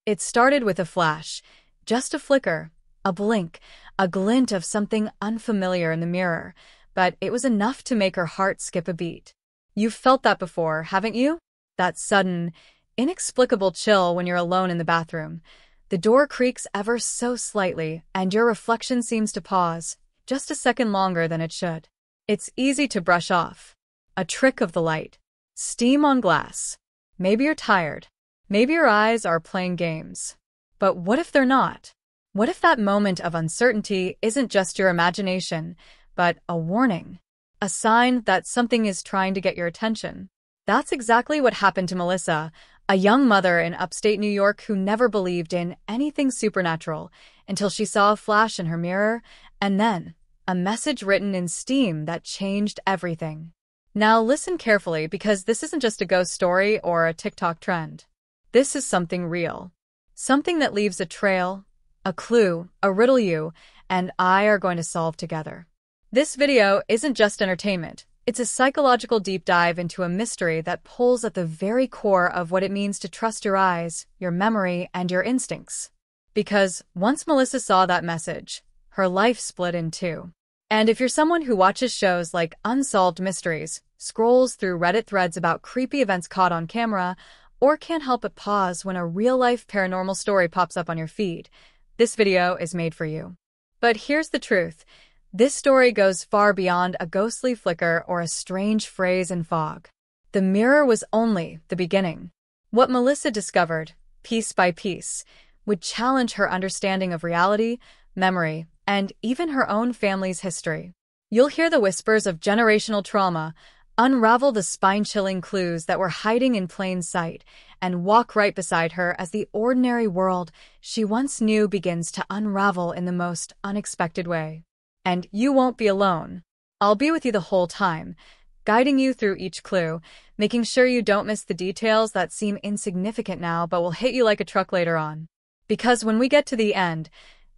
It started with a flash, just a flicker, a blink, a glint of something unfamiliar in the mirror, but it was enough to make her heart skip a beat. You've felt that before, haven't you? That sudden, inexplicable chill when you're alone in the bathroom. The door creaks ever so slightly, and your reflection seems to pause, just a second longer than it should. It's easy to brush off. A trick of the light. Steam on glass. Maybe you're tired. Maybe your eyes are playing games. But what if they're not? What if that moment of uncertainty isn't just your imagination, but a warning? A sign that something is trying to get your attention? That's exactly what happened to Melissa, a young mother in upstate New York who never believed in anything supernatural until she saw a flash in her mirror, and then a message written in steam that changed everything. Now listen carefully, because this isn't just a ghost story or a TikTok trend. This is something real. Something that leaves a trail, a clue, a riddle you and I are going to solve together. This video isn't just entertainment. It's a psychological deep dive into a mystery that pulls at the very core of what it means to trust your eyes, your memory, and your instincts. Because once Melissa saw that message, her life split in two. And if you're someone who watches shows like Unsolved Mysteries, scrolls through Reddit threads about creepy events caught on camera, or can't help but pause when a real-life paranormal story pops up on your feed, this video is made for you. But here's the truth. This story goes far beyond a ghostly flicker or a strange phrase in fog. The mirror was only the beginning. What Melissa discovered, piece by piece, would challenge her understanding of reality, memory, and even her own family's history. You'll hear the whispers of generational trauma, unravel the spine-chilling clues that were hiding in plain sight, and walk right beside her as the ordinary world she once knew begins to unravel in the most unexpected way. And you won't be alone. I'll be with you the whole time, guiding you through each clue, making sure you don't miss the details that seem insignificant now but will hit you like a truck later on. Because when we get to the end,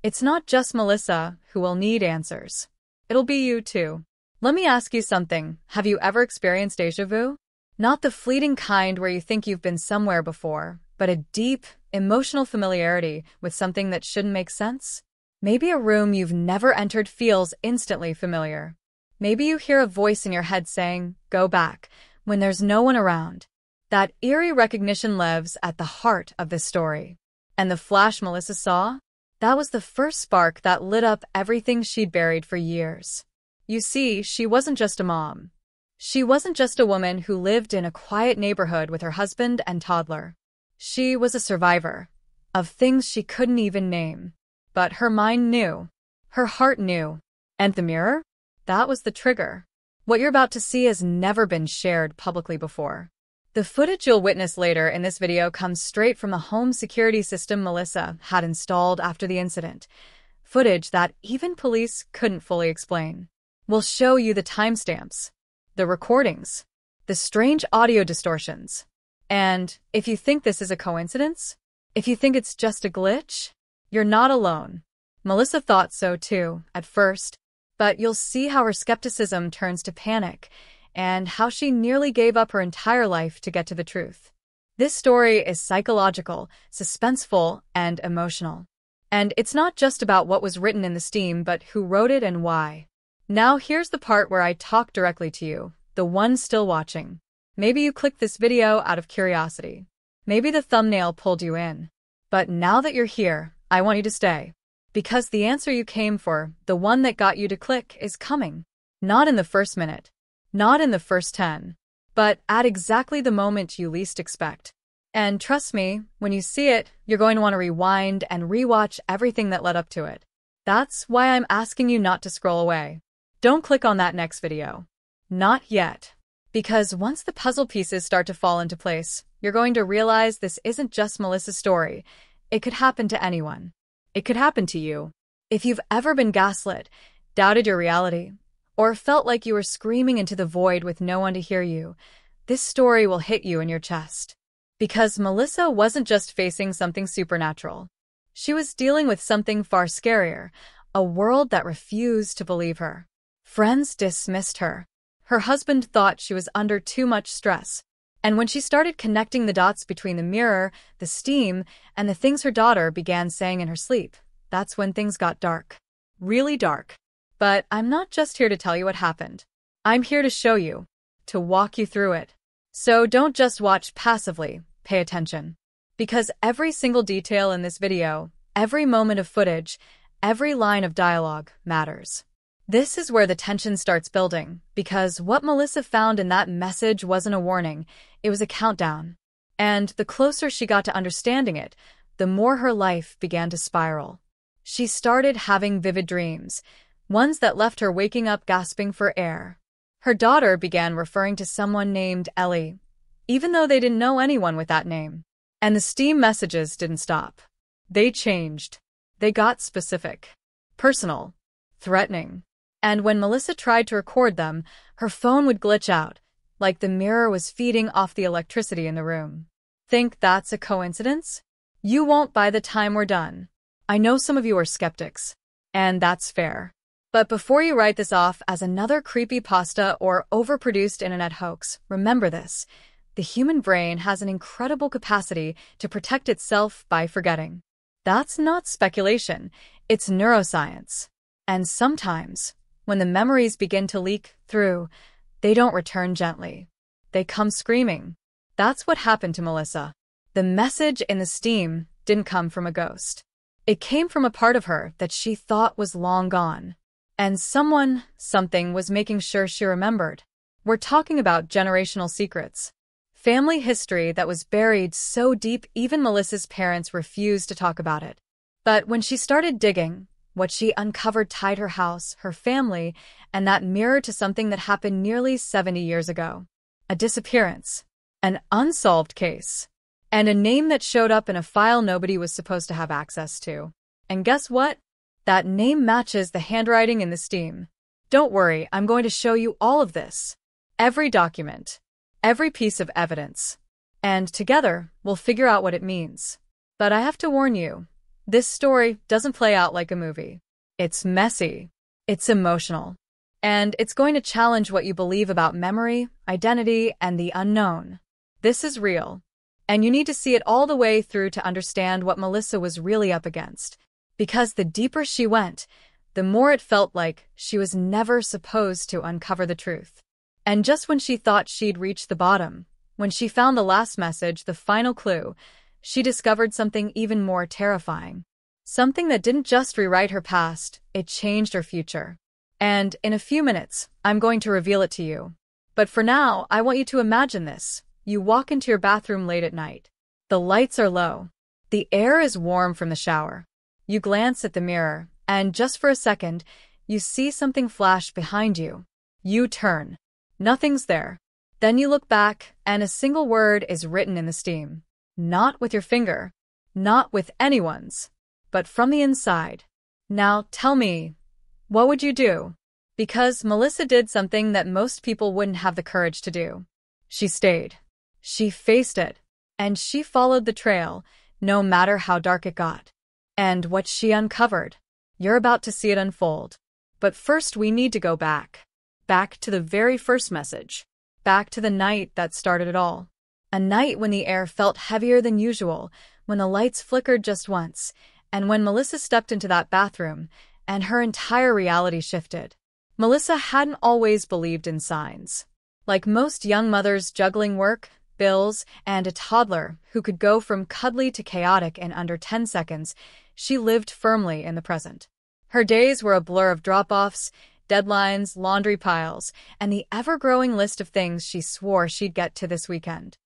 it's not just Melissa who will need answers. It'll be you too. Let me ask you something. Have you ever experienced déjà vu? Not the fleeting kind where you think you've been somewhere before, but a deep, emotional familiarity with something that shouldn't make sense? Maybe a room you've never entered feels instantly familiar. Maybe you hear a voice in your head saying, "Go back," when there's no one around. That eerie recognition lives at the heart of this story. And the flash Melissa saw? That was the first spark that lit up everything she'd buried for years. You see, she wasn't just a mom. She wasn't just a woman who lived in a quiet neighborhood with her husband and toddler. She was a survivor of things she couldn't even name. But her mind knew. Her heart knew. And the mirror? That was the trigger. What you're about to see has never been shared publicly before. The footage you'll witness later in this video comes straight from the home security system Melissa had installed after the incident. Footage that even police couldn't fully explain. We'll show you the timestamps, the recordings, the strange audio distortions. And if you think this is a coincidence, if you think it's just a glitch, you're not alone. Melissa thought so too, at first, but you'll see how her skepticism turns to panic, and how she nearly gave up her entire life to get to the truth. This story is psychological, suspenseful, and emotional. And it's not just about what was written in the steam, but who wrote it and why. Now here's the part where I talk directly to you, the one still watching. Maybe you clicked this video out of curiosity. Maybe the thumbnail pulled you in. But now that you're here, I want you to stay. Because the answer you came for, the one that got you to click, is coming. Not in the first minute. Not in the first 10. But at exactly the moment you least expect. And trust me, when you see it, you're going to want to rewind and rewatch everything that led up to it. That's why I'm asking you not to scroll away. Don't click on that next video. Not yet. Because once the puzzle pieces start to fall into place, you're going to realize this isn't just Melissa's story. It could happen to anyone. It could happen to you. If you've ever been gaslit, doubted your reality, or felt like you were screaming into the void with no one to hear you, this story will hit you in your chest. Because Melissa wasn't just facing something supernatural. She was dealing with something far scarier, a world that refused to believe her. Friends dismissed her. Her husband thought she was under too much stress. And when she started connecting the dots between the mirror, the steam, and the things her daughter began saying in her sleep, that's when things got dark. Really dark. But I'm not just here to tell you what happened. I'm here to show you, to walk you through it. So don't just watch passively, pay attention. Because every single detail in this video, every moment of footage, every line of dialogue matters. This is where the tension starts building, because what Melissa found in that message wasn't a warning, it was a countdown. And the closer she got to understanding it, the more her life began to spiral. She started having vivid dreams, ones that left her waking up gasping for air. Her daughter began referring to someone named Ellie, even though they didn't know anyone with that name. And the steam messages didn't stop. They changed. They got specific, personal, threatening. And when Melissa tried to record them, her phone would glitch out, like the mirror was feeding off the electricity in the room. Think that's a coincidence? You won't by the time we're done. I know some of you are skeptics, and that's fair. But before you write this off as another creepypasta or overproduced internet hoax, remember this. The human brain has an incredible capacity to protect itself by forgetting. That's not speculation, it's neuroscience. And sometimes, when the memories begin to leak through, they don't return gently. They come screaming. That's what happened to Melissa. The message in the steam didn't come from a ghost. It came from a part of her that she thought was long gone. And something was making sure she remembered. We're talking about generational secrets. Family history that was buried so deep even Melissa's parents refused to talk about it. But when she started digging, what she uncovered tied her house, her family, and that mirror to something that happened nearly 70 years ago. A disappearance. An unsolved case. And a name that showed up in a file nobody was supposed to have access to. And guess what? That name matches the handwriting in the steam. Don't worry, I'm going to show you all of this. Every document. Every piece of evidence. And together, we'll figure out what it means. But I have to warn you, this story doesn't play out like a movie. It's messy. It's emotional. And it's going to challenge what you believe about memory, identity, and the unknown. This is real. And you need to see it all the way through to understand what Melissa was really up against. Because the deeper she went, the more it felt like she was never supposed to uncover the truth. And just when she thought she'd reached the bottom, when she found the last message, the final clue, she discovered something even more terrifying. Something that didn't just rewrite her past, it changed her future. And in a few minutes, I'm going to reveal it to you. But for now, I want you to imagine this. You walk into your bathroom late at night. The lights are low. The air is warm from the shower. You glance at the mirror, and just for a second, you see something flash behind you. You turn. Nothing's there. Then you look back, and a single word is written in the steam. Not with your finger. Not with anyone's. But from the inside. Now, tell me, what would you do? Because Melissa did something that most people wouldn't have the courage to do. She stayed. She faced it. And she followed the trail, no matter how dark it got. And what she uncovered, you're about to see it unfold. But first we need to go back. Back to the very first message. Back to the night that started it all. A night when the air felt heavier than usual, when the lights flickered just once, and when Melissa stepped into that bathroom, and her entire reality shifted. Melissa hadn't always believed in signs. Like most young mothers juggling work, bills, and a toddler who could go from cuddly to chaotic in under 10 seconds, she lived firmly in the present. Her days were a blur of drop-offs, deadlines, laundry piles, and the ever-growing list of things she swore she'd get to this weekend.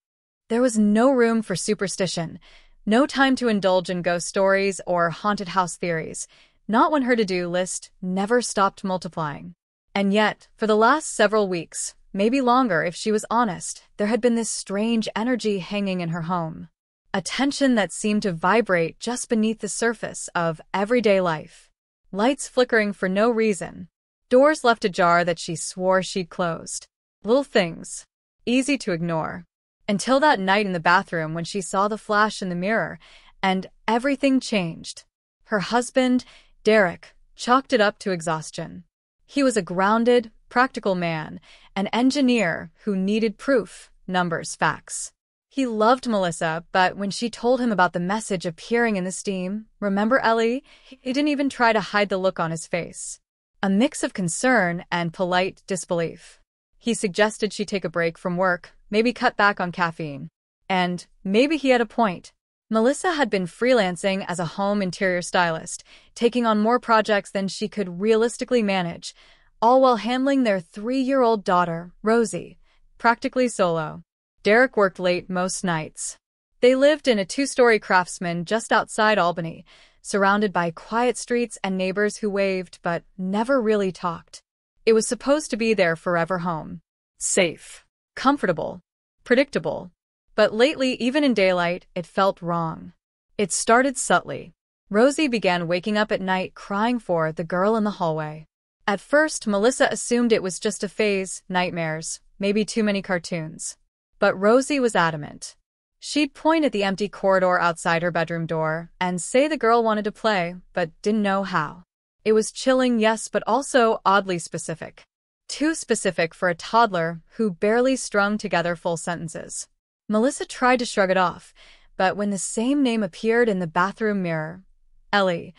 There was no room for superstition, no time to indulge in ghost stories or haunted house theories, not when her to-do list never stopped multiplying. And yet, for the last several weeks, maybe longer if she was honest, there had been this strange energy hanging in her home. A tension that seemed to vibrate just beneath the surface of everyday life. Lights flickering for no reason. Doors left ajar that she swore she'd closed. Little things. Easy to ignore. Until that night in the bathroom when she saw the flash in the mirror, and everything changed. Her husband, Derek, chalked it up to exhaustion. He was a grounded, practical man, an engineer who needed proof, numbers, facts. He loved Melissa, but when she told him about the message appearing in the steam, remember Ellie? He didn't even try to hide the look on his face. A mix of concern and polite disbelief. He suggested she take a break from work, maybe cut back on caffeine. And maybe he had a point. Melissa had been freelancing as a home interior stylist, taking on more projects than she could realistically manage, all while handling their 3-year-old daughter, Rosie, practically solo. Derek worked late most nights. They lived in a 2-story craftsman just outside Albany, surrounded by quiet streets and neighbors who waved but never really talked. It was supposed to be their forever home. Safe, comfortable, predictable. But lately, even in daylight, it felt wrong. It started subtly. Rosie began waking up at night crying for the girl in the hallway. At first, Melissa assumed it was just a phase, nightmares, maybe too many cartoons. But Rosie was adamant. She'd point at the empty corridor outside her bedroom door and say the girl wanted to play, but didn't know how. It was chilling, yes, but also oddly specific. Too specific for a toddler who barely strung together full sentences. Melissa tried to shrug it off, but when the same name appeared in the bathroom mirror, Ellie,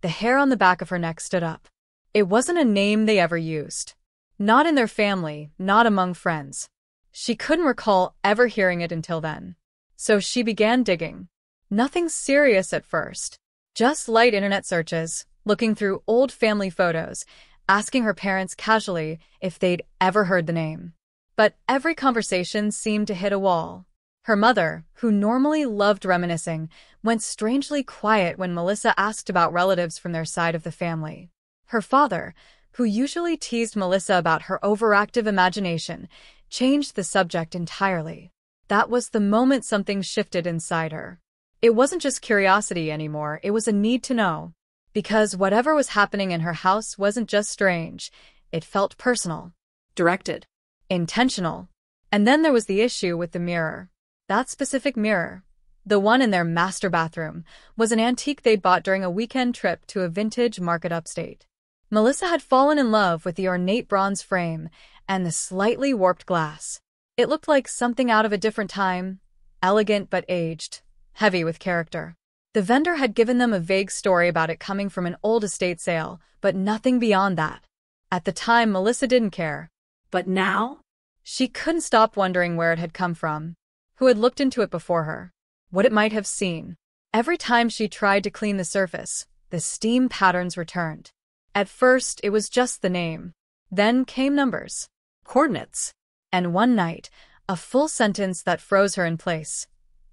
the hair on the back of her neck stood up. It wasn't a name they ever used. Not in their family, not among friends. She couldn't recall ever hearing it until then. So she began digging. Nothing serious at first. Just light internet searches, looking through old family photos, asking her parents casually if they'd ever heard the name. But every conversation seemed to hit a wall. Her mother, who normally loved reminiscing, went strangely quiet when Melissa asked about relatives from their side of the family. Her father, who usually teased Melissa about her overactive imagination, changed the subject entirely. That was the moment something shifted inside her. It wasn't just curiosity anymore, it was a need to know. Because whatever was happening in her house wasn't just strange, it felt personal. Directed. Intentional. And then there was the issue with the mirror. That specific mirror, the one in their master bathroom, was an antique they'd bought during a weekend trip to a vintage market upstate. Melissa had fallen in love with the ornate bronze frame and the slightly warped glass. It looked like something out of a different time, elegant but aged, heavy with character. The vendor had given them a vague story about it coming from an old estate sale, but nothing beyond that. At the time, Melissa didn't care. But now? She couldn't stop wondering where it had come from, who had looked into it before her, what it might have seen. Every time she tried to clean the surface, the steam patterns returned. At first, it was just the name. Then came numbers, coordinates, and one night, a full sentence that froze her in place.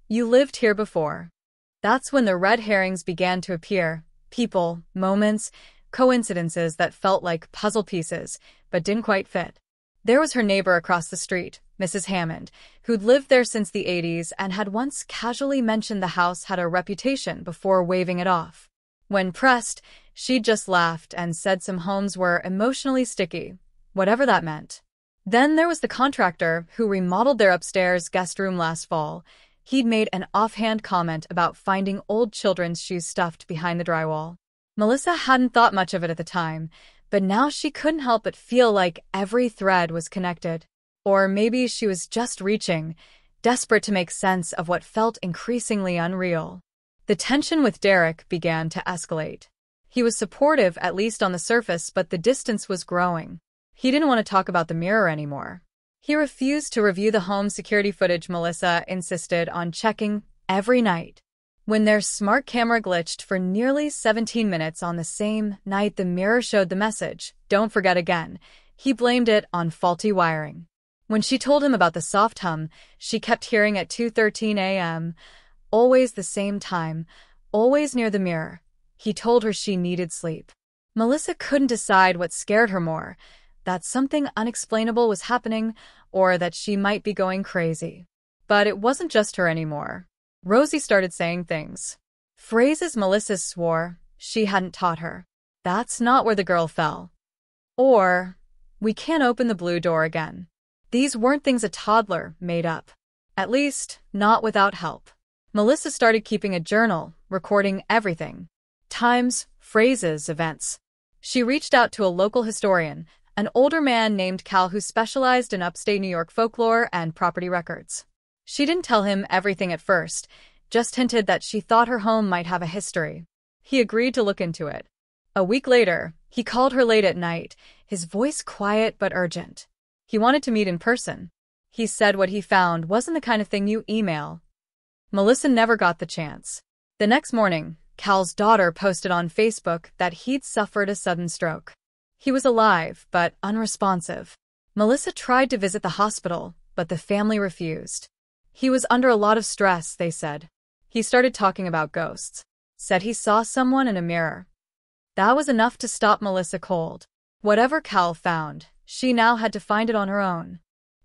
You lived here before. That's when the red herrings began to appear, people, moments, coincidences that felt like puzzle pieces, but didn't quite fit. There was her neighbor across the street, Mrs. Hammond, who'd lived there since the 80s and had once casually mentioned the house had a reputation before waving it off. When pressed, she'd just laughed and said some homes were emotionally sticky, whatever that meant. Then there was the contractor who remodeled their upstairs guest room last fall. He'd made an offhand comment about finding old children's shoes stuffed behind the drywall. Melissa hadn't thought much of it at the time, but now she couldn't help but feel like every thread was connected. Or maybe she was just reaching, desperate to make sense of what felt increasingly unreal. The tension with Derek began to escalate. He was supportive, at least on the surface, but the distance was growing. He didn't want to talk about the mirror anymore. He refused to review the home security footage Melissa insisted on checking every night. When their smart camera glitched for nearly 17 minutes on the same night the mirror showed the message, "Don't forget again," he blamed it on faulty wiring. When she told him about the soft hum she kept hearing at 2:13 a.m., always the same time, always near the mirror, he told her she needed sleep. Melissa couldn't decide what scared her more, that something unexplainable was happening or that she might be going crazy. But it wasn't just her anymore. Rosie started saying things. Phrases Melissa swore she hadn't taught her. That's not where the girl fell. Or, we can't open the blue door again. These weren't things a toddler made up. At least, not without help. Melissa started keeping a journal, recording everything. Times, phrases, events. She reached out to a local historian, an older man named Cal who specialized in upstate New York folklore and property records. She didn't tell him everything at first, just hinted that she thought her home might have a history. He agreed to look into it. A week later, he called her late at night, his voice quiet but urgent. He wanted to meet in person. He said what he found wasn't the kind of thing you email. Melissa never got the chance. The next morning, Cal's daughter posted on Facebook that he'd suffered a sudden stroke. He was alive, but unresponsive. Melissa tried to visit the hospital, but the family refused. He was under a lot of stress, they said. He started talking about ghosts. Said he saw someone in a mirror. That was enough to stop Melissa cold. Whatever Cal found, she now had to find it on her own.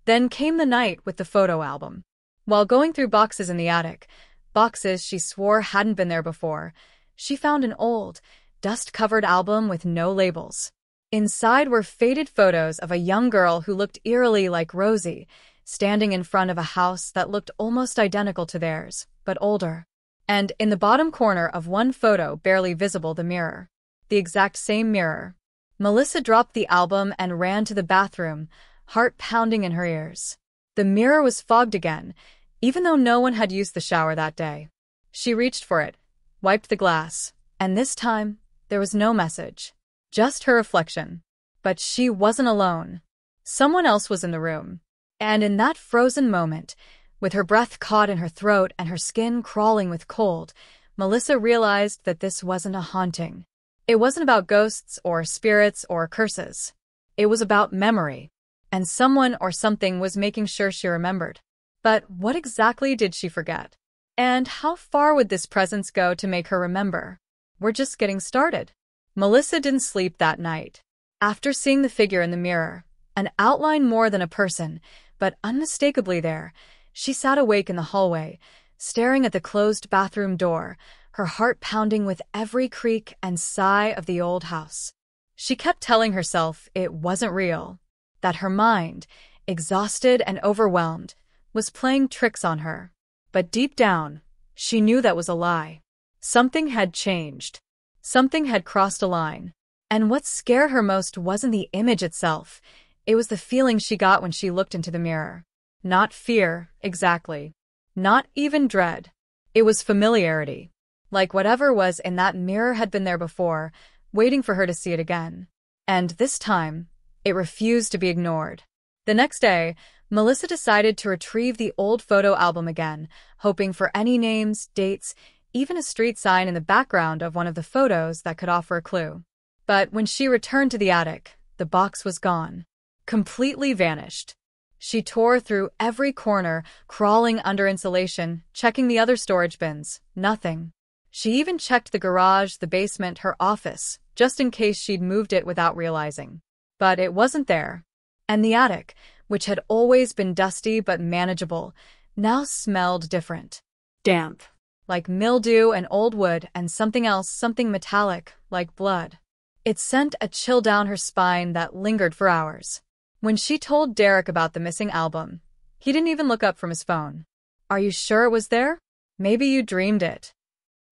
Then came the night with the photo album. While going through boxes in the attic, boxes she swore hadn't been there before, she found an old, dust-covered album with no labels. Inside were faded photos of a young girl who looked eerily like Rosie, standing in front of a house that looked almost identical to theirs, but older. And in the bottom corner of one photo, barely visible, the mirror. The exact same mirror. Melissa dropped the album and ran to the bathroom, heart pounding in her ears. The mirror was fogged again, even though no one had used the shower that day. She reached for it, wiped the glass, and this time, there was no message. Just her reflection. But she wasn't alone. Someone else was in the room. And in that frozen moment, with her breath caught in her throat and her skin crawling with cold, Melissa realized that this wasn't a haunting. It wasn't about ghosts or spirits or curses. It was about memory. And someone or something was making sure she remembered. But what exactly did she forget? And how far would this presence go to make her remember? We're just getting started. Melissa didn't sleep that night. After seeing the figure in the mirror, an outline more than a person, but unmistakably there, she sat awake in the hallway, staring at the closed bathroom door, her heart pounding with every creak and sigh of the old house. She kept telling herself it wasn't real, that her mind, exhausted and overwhelmed, was playing tricks on her. But deep down, she knew that was a lie. Something had changed. Something had crossed a line. And what scared her most wasn't the image itself. It was the feeling she got when she looked into the mirror. Not fear, exactly. Not even dread. It was familiarity. Like whatever was in that mirror had been there before, waiting for her to see it again. And this time, it refused to be ignored. The next day, Melissa decided to retrieve the old photo album again, hoping for any names, dates, even a street sign in the background of one of the photos that could offer a clue. But when she returned to the attic, the box was gone. Completely vanished. She tore through every corner, crawling under insulation, checking the other storage bins. Nothing. She even checked the garage, the basement, her office, just in case she'd moved it without realizing. But it wasn't there. And the attic, which had always been dusty but manageable, now smelled different. Damp. Like mildew and old wood and something else, something metallic, like blood. It sent a chill down her spine that lingered for hours. When she told Derek about the missing album, he didn't even look up from his phone. Are you sure it was there? Maybe you dreamed it.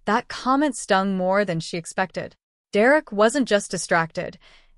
That comment stung more than she expected. Derek wasn't just distracted.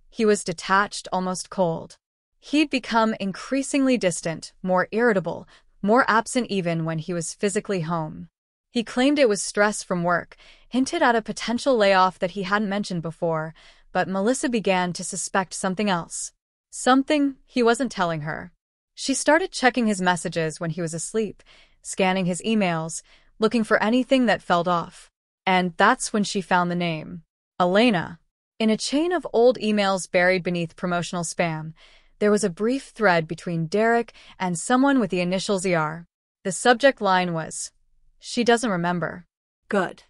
He was detached, almost cold. He'd become increasingly distant, more irritable, more absent even when he was physically home. He claimed it was stress from work, hinted at a potential layoff that he hadn't mentioned before, but Melissa began to suspect something else. Something he wasn't telling her. She started checking his messages when he was asleep, scanning his emails, looking for anything that felt off. And that's when she found the name. Elena. In a chain of old emails buried beneath promotional spam, there was a brief thread between Derek and someone with the initials ER. The subject line was, "She doesn't remember." Good.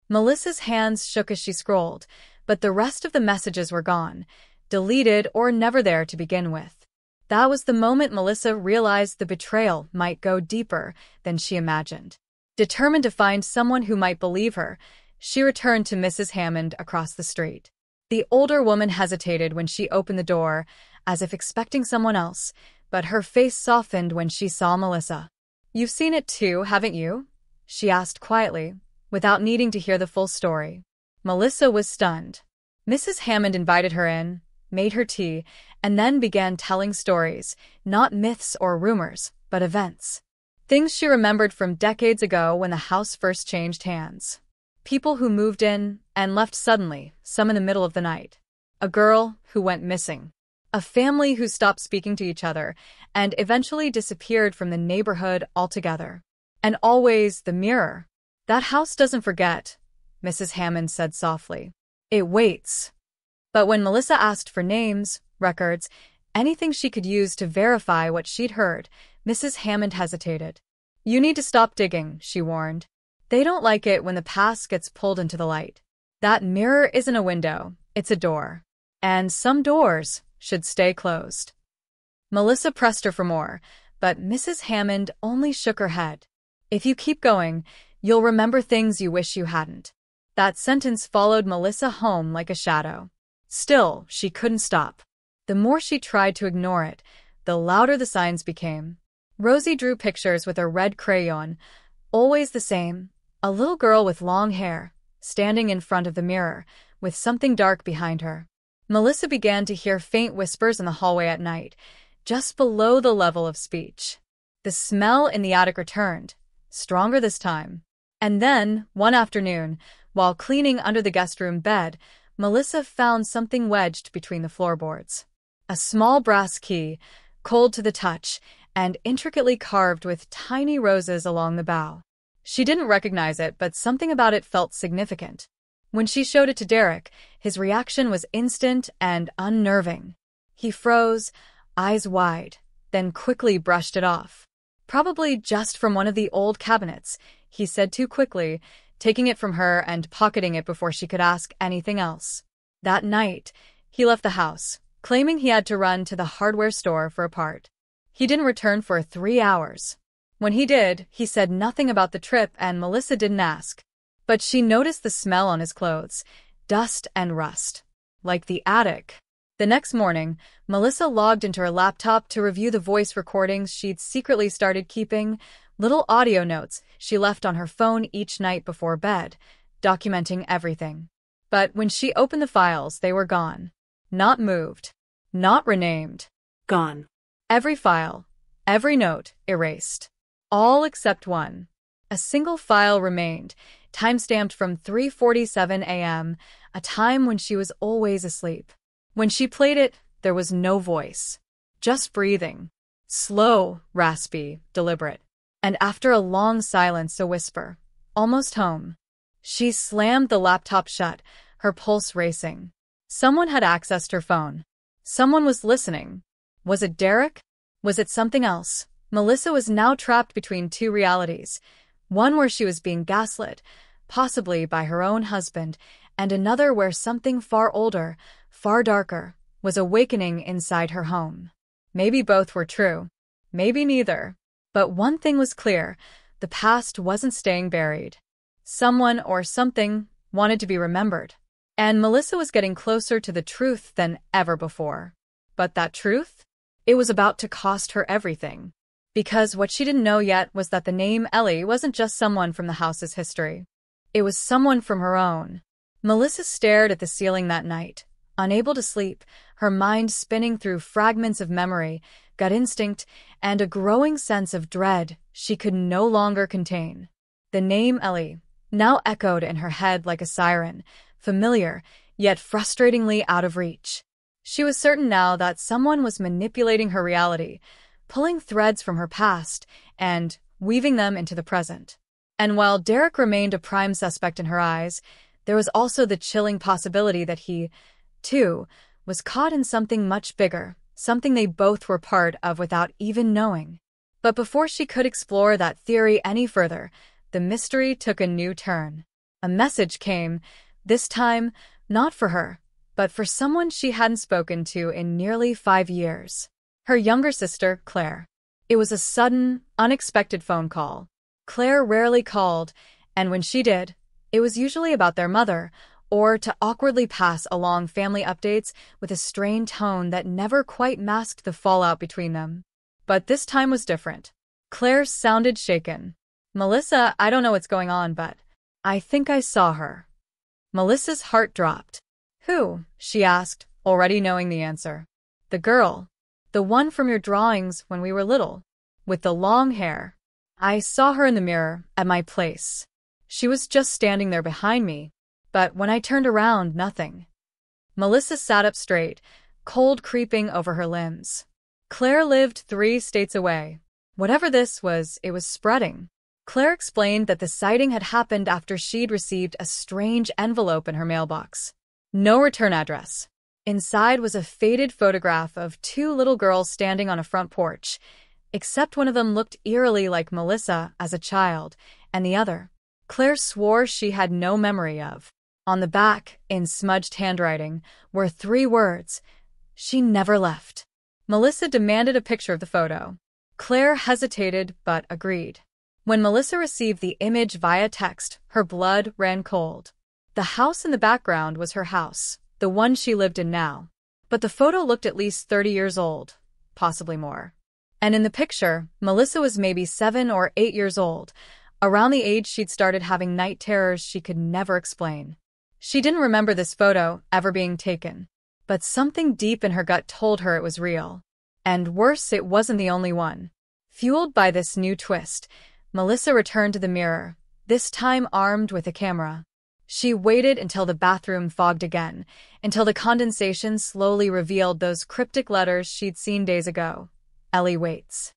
Melissa's hands shook as she scrolled, but the rest of the messages were gone, deleted or never there to begin with. That was the moment Melissa realized the betrayal might go deeper than she imagined. Determined to find someone who might believe her, she returned to Mrs. Hammond across the street. The older woman hesitated when she opened the door, as if expecting someone else, but her face softened when she saw Melissa. "You've seen it too, haven't you?" she asked quietly, without needing to hear the full story. Melissa was stunned. Mrs. Hammond invited her in, made her tea, and then began telling stories, not myths or rumors, but events. Things she remembered from decades ago when the house first changed hands. People who moved in and left suddenly, some in the middle of the night. A girl who went missing. A family who stopped speaking to each other and eventually disappeared from the neighborhood altogether. And always the mirror. That house doesn't forget, Mrs. Hammond said softly. It waits. But when Melissa asked for names, records, anything she could use to verify what she'd heard, Mrs. Hammond hesitated. You need to stop digging, she warned. They don't like it when the past gets pulled into the light. That mirror isn't a window, it's a door. And some doors should stay closed. Melissa pressed her for more, but Mrs. Hammond only shook her head. If you keep going, you'll remember things you wish you hadn't. That sentence followed Melissa home like a shadow. Still, she couldn't stop. The more she tried to ignore it, the louder the signs became. Rosie drew pictures with a red crayon, always the same, a little girl with long hair, standing in front of the mirror, with something dark behind her. Melissa began to hear faint whispers in the hallway at night, just below the level of speech. The smell in the attic returned, stronger this time. And then, one afternoon, while cleaning under the guest room bed, Melissa found something wedged between the floorboards. A small brass key, cold to the touch, and intricately carved with tiny roses along the bow. She didn't recognize it, but something about it felt significant. When she showed it to Derek, his reaction was instant and unnerving. He froze, eyes wide, then quickly brushed it off. Probably just from one of the old cabinets, he said too quickly, taking it from her and pocketing it before she could ask anything else. That night, he left the house, claiming he had to run to the hardware store for a part. He didn't return for 3 hours. When he did, he said nothing about the trip and Melissa didn't ask. But she noticed the smell on his clothes, dust and rust. Like the attic. The next morning, Melissa logged into her laptop to review the voice recordings she'd secretly started keeping, little audio notes she left on her phone each night before bed, documenting everything. But when she opened the files, they were gone. Not moved. Not renamed. Gone. Every file, every note, erased. All except one. A single file remained, time-stamped from 3:47 a.m., a time when she was always asleep. When she played it, there was no voice. Just breathing. Slow, raspy, deliberate. And after a long silence, a whisper. Almost home. She slammed the laptop shut, her pulse racing. Someone had accessed her phone. Someone was listening. Was it Derek? Was it something else? Melissa was now trapped between two realities. One where she was being gaslit, possibly by her own husband, and another where something far older, far darker, was awakening inside her home. Maybe both were true. Maybe neither. But one thing was clear, the past wasn't staying buried. Someone or something wanted to be remembered. And Melissa was getting closer to the truth than ever before. But that truth? It was about to cost her everything. Because what she didn't know yet was that the name Ellie wasn't just someone from the house's history. It was someone from her own. Melissa stared at the ceiling that night, unable to sleep, her mind spinning through fragments of memory, gut instinct, and a growing sense of dread she could no longer contain. The name Ellie now echoed in her head like a siren, familiar, yet frustratingly out of reach. She was certain now that someone was manipulating her reality, pulling threads from her past and weaving them into the present. And while Derek remained a prime suspect in her eyes, there was also the chilling possibility that he, too, was caught in something much bigger, something they both were part of without even knowing. But before she could explore that theory any further, the mystery took a new turn. A message came, this time not for her, but for someone she hadn't spoken to in nearly 5 years. Her younger sister, Claire. It was a sudden, unexpected phone call. Claire rarely called, and when she did, it was usually about their mother, or to awkwardly pass along family updates with a strained tone that never quite masked the fallout between them. But this time was different. Claire sounded shaken. Melissa, I don't know what's going on, but I think I saw her. Melissa's heart dropped. Who? She asked, already knowing the answer. The girl. The one from your drawings when we were little. With the long hair. I saw her in the mirror at my place. She was just standing there behind me, but when I turned around, nothing. Melissa sat up straight, cold creeping over her limbs. Claire lived 3 states away. Whatever this was, it was spreading. Claire explained that the sighting had happened after she'd received a strange envelope in her mailbox. No return address. Inside was a faded photograph of 2 little girls standing on a front porch, except one of them looked eerily like Melissa as a child, and the other, Claire swore she had no memory of. On the back, in smudged handwriting, were 3 words: "She never left." Melissa demanded a picture of the photo. Claire hesitated but agreed. When Melissa received the image via text, her blood ran cold. The house in the background was her house, the one she lived in now. But the photo looked at least 30 years old, possibly more. And in the picture, Melissa was maybe 7 or 8 years old, around the age she'd started having night terrors she could never explain. She didn't remember this photo ever being taken, but something deep in her gut told her it was real. And worse, it wasn't the only one. Fueled by this new twist, Melissa returned to the mirror, this time armed with a camera. She waited until the bathroom fogged again, until the condensation slowly revealed those cryptic letters she'd seen days ago. Ellie waits.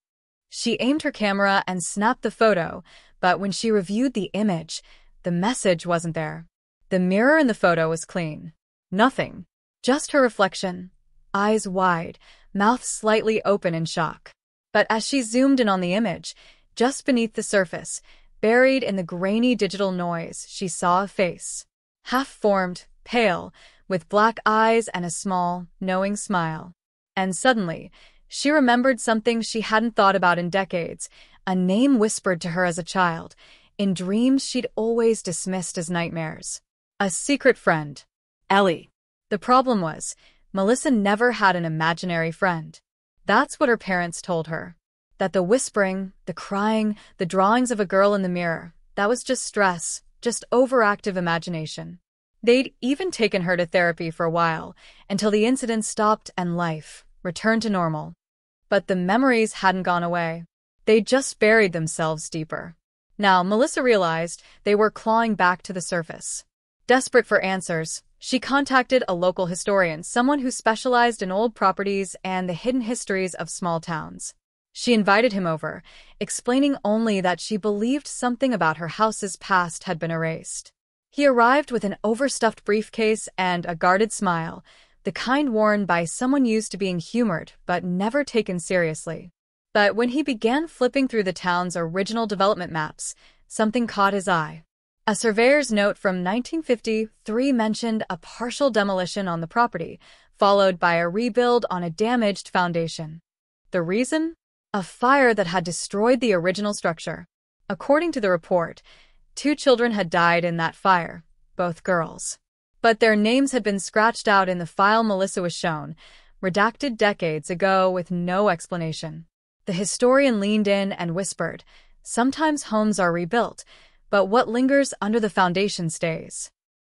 She aimed her camera and snapped the photo, but when she reviewed the image, the message wasn't there. The mirror in the photo was clean. Nothing. Just her reflection, eyes wide, mouth slightly open in shock. But as she zoomed in on the image, just beneath the surface, buried in the grainy digital noise, she saw a face. Half-formed, pale, with black eyes and a small, knowing smile. And suddenly, she remembered something she hadn't thought about in decades, a name whispered to her as a child, in dreams she'd always dismissed as nightmares. A secret friend. Ellie. The problem was, Melissa never had an imaginary friend. That's what her parents told her. That the whispering, the crying, the drawings of a girl in the mirror, that was just stress, just overactive imagination. They'd even taken her to therapy for a while, until the incident stopped and life returned to normal. But the memories hadn't gone away. They'd just buried themselves deeper. Now, Melissa realized they were clawing back to the surface. Desperate for answers, she contacted a local historian, someone who specialized in old properties and the hidden histories of small towns. She invited him over, explaining only that she believed something about her house's past had been erased. He arrived with an overstuffed briefcase and a guarded smile, the kind worn by someone used to being humored but never taken seriously. But when he began flipping through the town's original development maps, something caught his eye. A surveyor's note from 1953 mentioned a partial demolition on the property, followed by a rebuild on a damaged foundation. The reason? A fire that had destroyed the original structure. According to the report, 2 children had died in that fire, both girls. But their names had been scratched out in the file Melissa was shown, redacted decades ago with no explanation. The historian leaned in and whispered, "Sometimes homes are rebuilt, but what lingers under the foundation stays."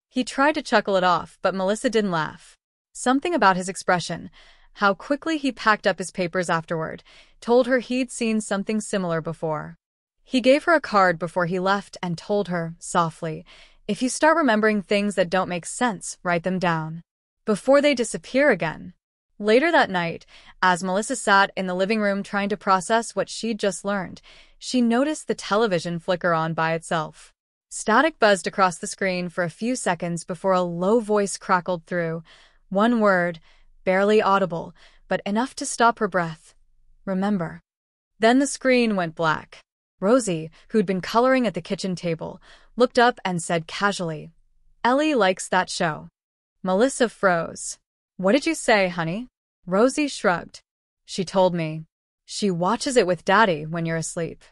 He tried to chuckle it off, but Melissa didn't laugh. Something about his expression, how quickly he packed up his papers afterward, told her he'd seen something similar before. He gave her a card before he left and told her, softly, "If you start remembering things that don't make sense, write them down. Before they disappear again." Later that night, as Melissa sat in the living room trying to process what she'd just learned, she noticed the television flicker on by itself. Static buzzed across the screen for a few seconds before a low voice crackled through. One word, barely audible, but enough to stop her breath. "Remember." Then the screen went black. Rosie, who'd been coloring at the kitchen table, looked up and said casually, "Ellie likes that show." Melissa froze. "What did you say, honey?" Rosie shrugged. "She told me. She watches it with Daddy when you're asleep."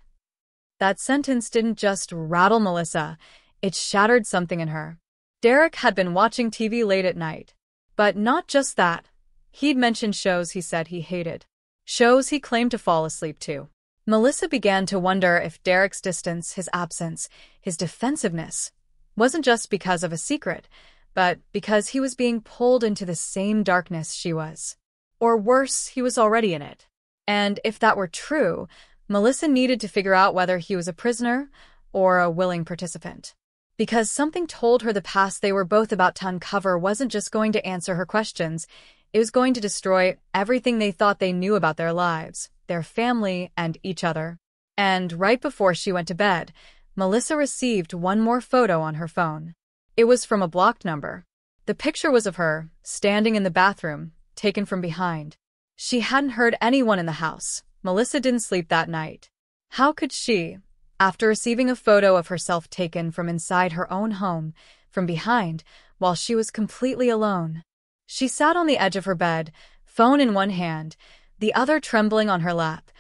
That sentence didn't just rattle Melissa, it shattered something in her. Derek had been watching TV late at night. But not just that. He'd mentioned shows he said he hated. Shows he claimed to fall asleep to. Melissa began to wonder if Derek's distance, his absence, his defensiveness, wasn't just because of a secret, but because he was being pulled into the same darkness she was. Or worse, he was already in it. And if that were true, Melissa needed to figure out whether he was a prisoner or a willing participant. Because something told her the past they were both about to uncover wasn't just going to answer her questions, it was going to destroy everything they thought they knew about their lives, their family, and each other. And right before she went to bed, Melissa received one more photo on her phone. It was from a blocked number. The picture was of her, standing in the bathroom, taken from behind. She hadn't heard anyone in the house. Melissa didn't sleep that night. How could she, after receiving a photo of herself taken from inside her own home, from behind, while she was completely alone? She sat on the edge of her bed, phone in one hand, the other trembling on her lap,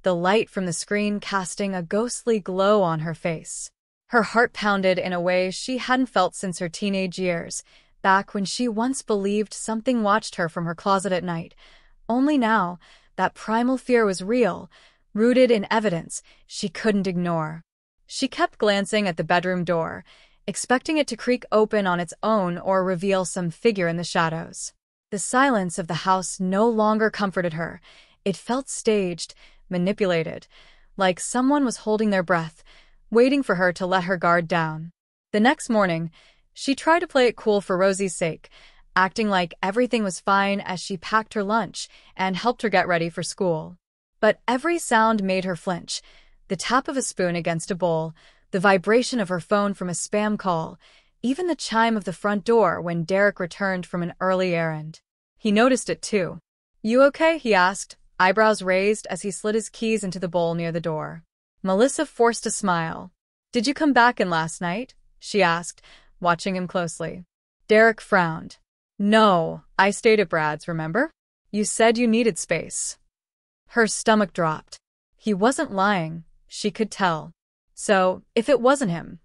the light from the screen casting a ghostly glow on her face. Her heart pounded in a way she hadn't felt since her teenage years, back when she once believed something watched her from her closet at night. Only now, that primal fear was real, rooted in evidence she couldn't ignore. She kept glancing at the bedroom door, expecting it to creak open on its own or reveal some figure in the shadows. The silence of the house no longer comforted her. It felt staged, manipulated, like someone was holding their breath, waiting for her to let her guard down. The next morning, she tried to play it cool for Rosie's sake, acting like everything was fine as she packed her lunch and helped her get ready for school. But every sound made her flinch: the tap of a spoon against a bowl, the vibration of her phone from a spam call, even the chime of the front door when Derek returned from an early errand. He noticed it too. "You okay?" he asked, eyebrows raised as he slid his keys into the bowl near the door. Melissa forced a smile. "Did you come back in last night?" she asked, watching him closely. Derek frowned. "No, I stayed at Brad's, remember? You said you needed space." Her stomach dropped. He wasn't lying, she could tell. So, if it wasn't him,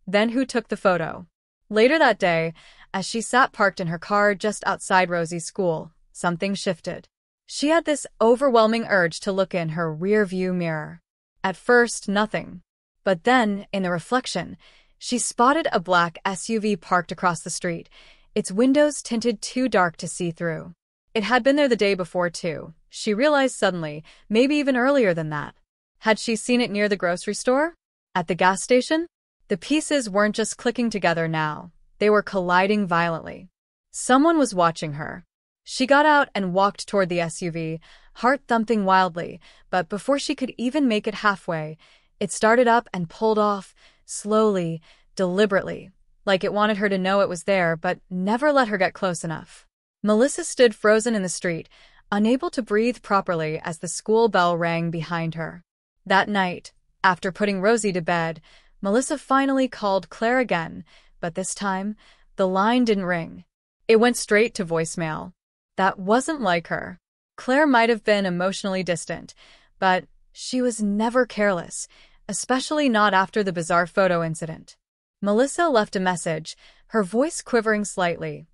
then who took the photo? Later that day, as she sat parked in her car just outside Rosie's school, something shifted. She had this overwhelming urge to look in her rear-view mirror. At first, nothing. But then, in the reflection, she spotted a black SUV parked across the street, its windows tinted too dark to see through. It had been there the day before, too. She realized suddenly, maybe even earlier than that. Had she seen it near the grocery store? At the gas station? The pieces weren't just clicking together now. They were colliding violently. Someone was watching her. She got out and walked toward the SUV, heart thumping wildly, but before she could even make it halfway, it started up and pulled off, slowly, deliberately, like it wanted her to know it was there but never let her get close enough. Melissa stood frozen in the street, unable to breathe properly as the school bell rang behind her. That night, after putting Rosie to bed, Melissa finally called Claire again, but this time, the line didn't ring. It went straight to voicemail. That wasn't like her. Claire might have been emotionally distant, but she was never careless, especially not after the bizarre photo incident. Melissa left a message, her voice quivering slightly,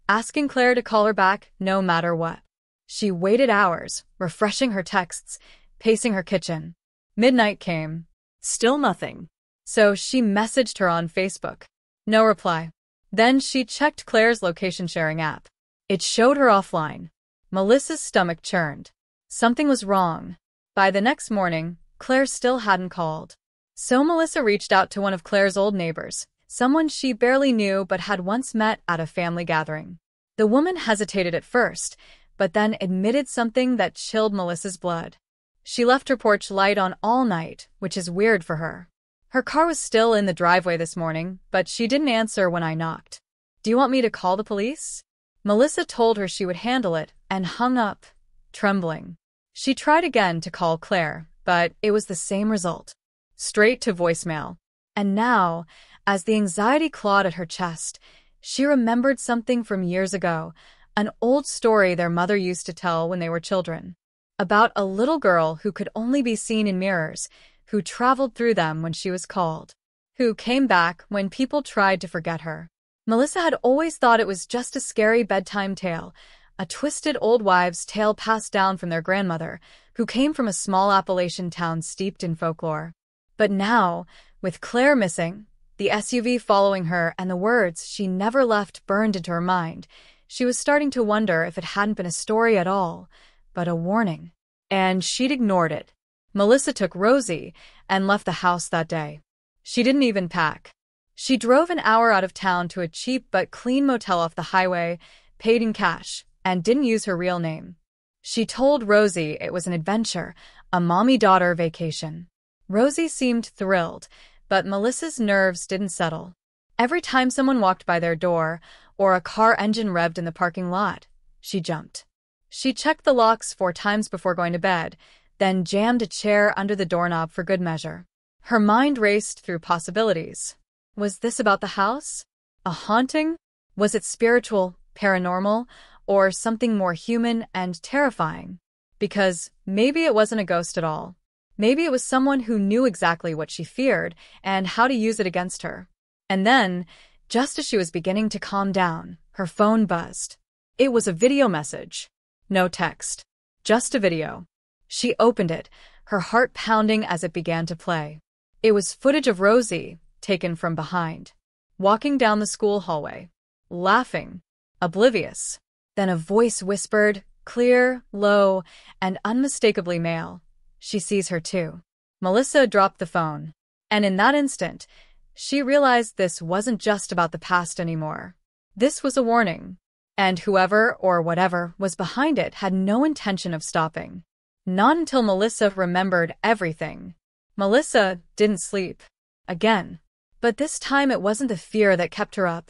asking Claire to call her back no matter what. She waited hours, refreshing her texts, pacing her kitchen. Midnight came. Still nothing. So she messaged her on Facebook. No reply. Then she checked Claire's location-sharing app. It showed her offline. Melissa's stomach churned. Something was wrong. By the next morning, Claire still hadn't called. So Melissa reached out to one of Claire's old neighbors, someone she barely knew but had once met at a family gathering. The woman hesitated at first, but then admitted something that chilled Melissa's blood. She left her porch light on all night, which is weird for her. Her car was still in the driveway this morning, but she didn't answer when I knocked. "Do you want me to call the police?" Melissa told her she would handle it and hung up, trembling. She tried again to call Claire, but it was the same result. Straight to voicemail. And now, as the anxiety clawed at her chest, she remembered something from years ago, an old story their mother used to tell when they were children. About a little girl who could only be seen in mirrors, who traveled through them when she was called, who came back when people tried to forget her. Melissa had always thought it was just a scary bedtime tale, a twisted old wives' tale passed down from their grandmother, who came from a small Appalachian town steeped in folklore. But now, with Claire missing, the SUV following her and the words she never left burned into her mind, She was starting to wonder if it hadn't been a story at all, but a warning. And she'd ignored it. Melissa took Rosie and left the house that day. She didn't even pack. She drove an hour out of town to a cheap but clean motel off the highway, paid in cash, and didn't use her real name. She told Rosie it was an adventure, a mommy-daughter vacation. Rosie seemed thrilled, but Melissa's nerves didn't settle. Every time someone walked by their door, or a car engine revved in the parking lot, she jumped. She checked the locks 4 times before going to bed, then jammed a chair under the doorknob for good measure. Her mind raced through possibilities. Was this about the house? A haunting? Was it spiritual, paranormal, or something more human and terrifying? Because maybe it wasn't a ghost at all. Maybe it was someone who knew exactly what she feared and how to use it against her. And then, just as she was beginning to calm down, her phone buzzed. It was a video message. No text. Just a video. She opened it, her heart pounding as it began to play. It was footage of Rosie, taken from behind, walking down the school hallway, laughing, oblivious. Then a voice whispered, clear, low, and unmistakably male. She sees her too. Melissa dropped the phone. And in that instant, she realized this wasn't just about the past anymore. This was a warning. And whoever or whatever was behind it had no intention of stopping. Not until Melissa remembered everything. Melissa didn't sleep. Again. But this time it wasn't the fear that kept her up.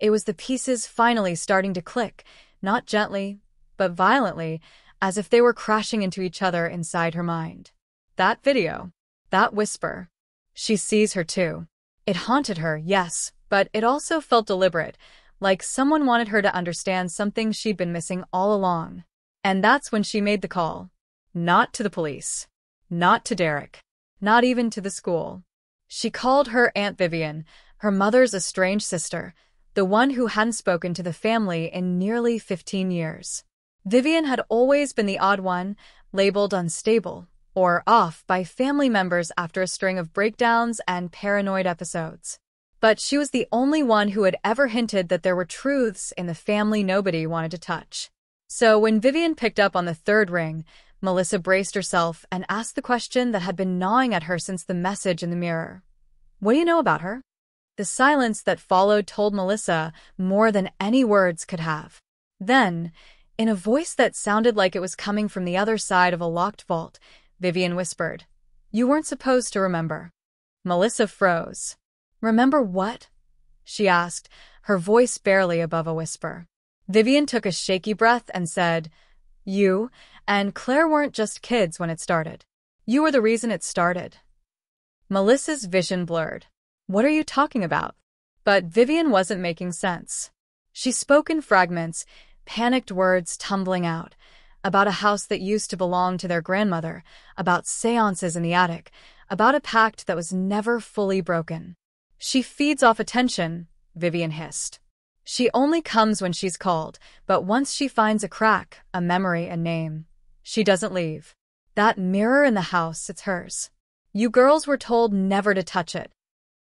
It was the pieces finally starting to click, not gently, but violently, as if they were crashing into each other inside her mind. That video. That whisper. She sees her too. It haunted her, yes, but it also felt deliberate, like someone wanted her to understand something she'd been missing all along. And that's when she made the call. Not to the police. Not to Derek. Not even to the school. She called her Aunt Vivian, her mother's estranged sister, the one who hadn't spoken to the family in nearly 15 years. Vivian had always been the odd one, labeled unstable or off by family members after a string of breakdowns and paranoid episodes. But she was the only one who had ever hinted that there were truths in the family nobody wanted to touch. So when Vivian picked up on the third ring, Melissa braced herself and asked the question that had been gnawing at her since the message in the mirror. What do you know about her? The silence that followed told Melissa more than any words could have. Then, in a voice that sounded like it was coming from the other side of a locked vault, Vivian whispered, "You weren't supposed to remember." Melissa froze. "Remember what?" she asked, her voice barely above a whisper. Vivian took a shaky breath and said, "You and Claire weren't just kids when it started. You were the reason it started." Melissa's vision blurred. "What are you talking about?" But Vivian wasn't making sense. She spoke in fragments, panicked words tumbling out, about a house that used to belong to their grandmother, about seances in the attic, about a pact that was never fully broken. "She feeds off attention," Vivian hissed. "She only comes when she's called, but once she finds a crack, a memory, a name, she doesn't leave. That mirror in the house, it's hers. You girls were told never to touch it."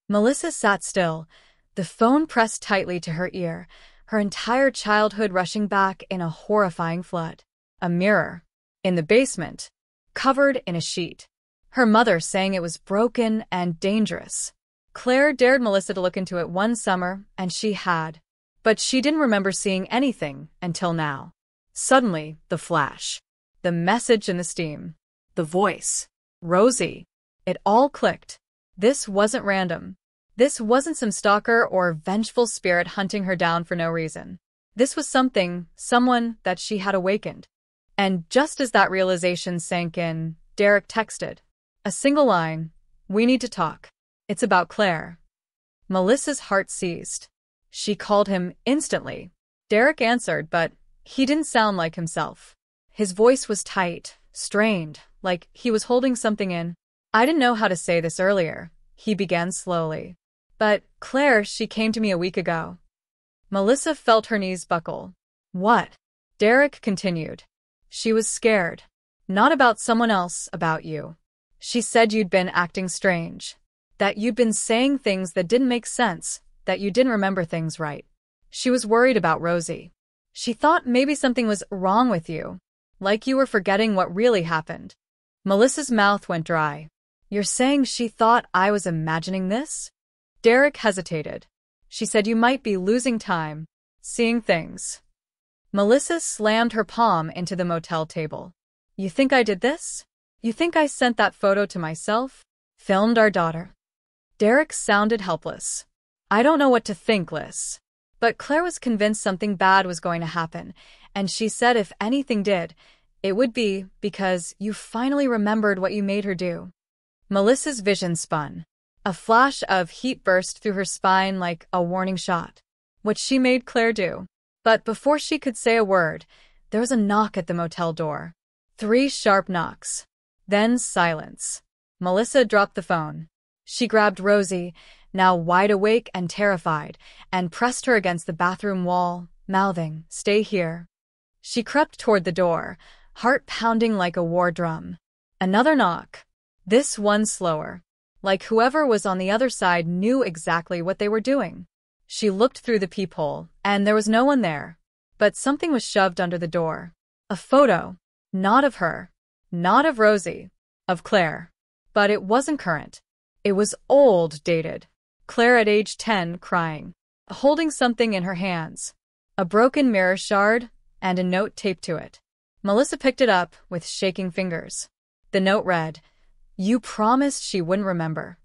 Melissa sat still, the phone pressed tightly to her ear, her entire childhood rushing back in a horrifying flood. A mirror. In the basement. Covered in a sheet. Her mother saying it was broken and dangerous. Claire dared Melissa to look into it one summer, and she had. But she didn't remember seeing anything until now. Suddenly, the flash. The message in the steam. The voice. Rosie. It all clicked. This wasn't random. This wasn't some stalker or vengeful spirit hunting her down for no reason. This was someone that she had awakened. And just as that realization sank in, Derek texted. A single line. "We need to talk. It's about Claire." Melissa's heart seized. She called him instantly. Derek answered, but he didn't sound like himself. His voice was tight, strained, like he was holding something in. "I didn't know how to say this earlier," he began slowly. "But, Claire, she came to me a week ago." Melissa felt her knees buckle. "What?" Derek continued. "She was scared. Not about someone else, about you. She said you'd been acting strange. That you'd been saying things that didn't make sense, that you didn't remember things right. She was worried about Rosie. She thought maybe something was wrong with you, like you were forgetting what really happened. Melissa's mouth went dry. You're saying she thought I was imagining this? Derek hesitated. She said you might be losing time, seeing things. Melissa slammed her palm into the motel table. You think I did this? You think I sent that photo to myself? Filmed our daughter? Derek sounded helpless. I don't know what to think, Liz. But Claire was convinced something bad was going to happen, and she said if anything did, it would be because you finally remembered what you made her do. Melissa's vision spun. A flash of heat burst through her spine like a warning shot. What she made Claire do. But before she could say a word, there was a knock at the motel door. 3 sharp knocks. Then silence. Melissa dropped the phone. She grabbed Rosie, now wide awake and terrified, and pressed her against the bathroom wall, mouthing, "Stay here." She crept toward the door, heart pounding like a war drum. Another knock. This one slower. Like whoever was on the other side knew exactly what they were doing. She looked through the peephole, and there was no one there. But something was shoved under the door. A photo. Not of her. Not of Rosie. Of Claire. But it wasn't current. It was old, dated. Claire at age 10, crying. Holding something in her hands. A broken mirror shard, and a note taped to it. Melissa picked it up with shaking fingers. The note read, "You promised she wouldn't remember."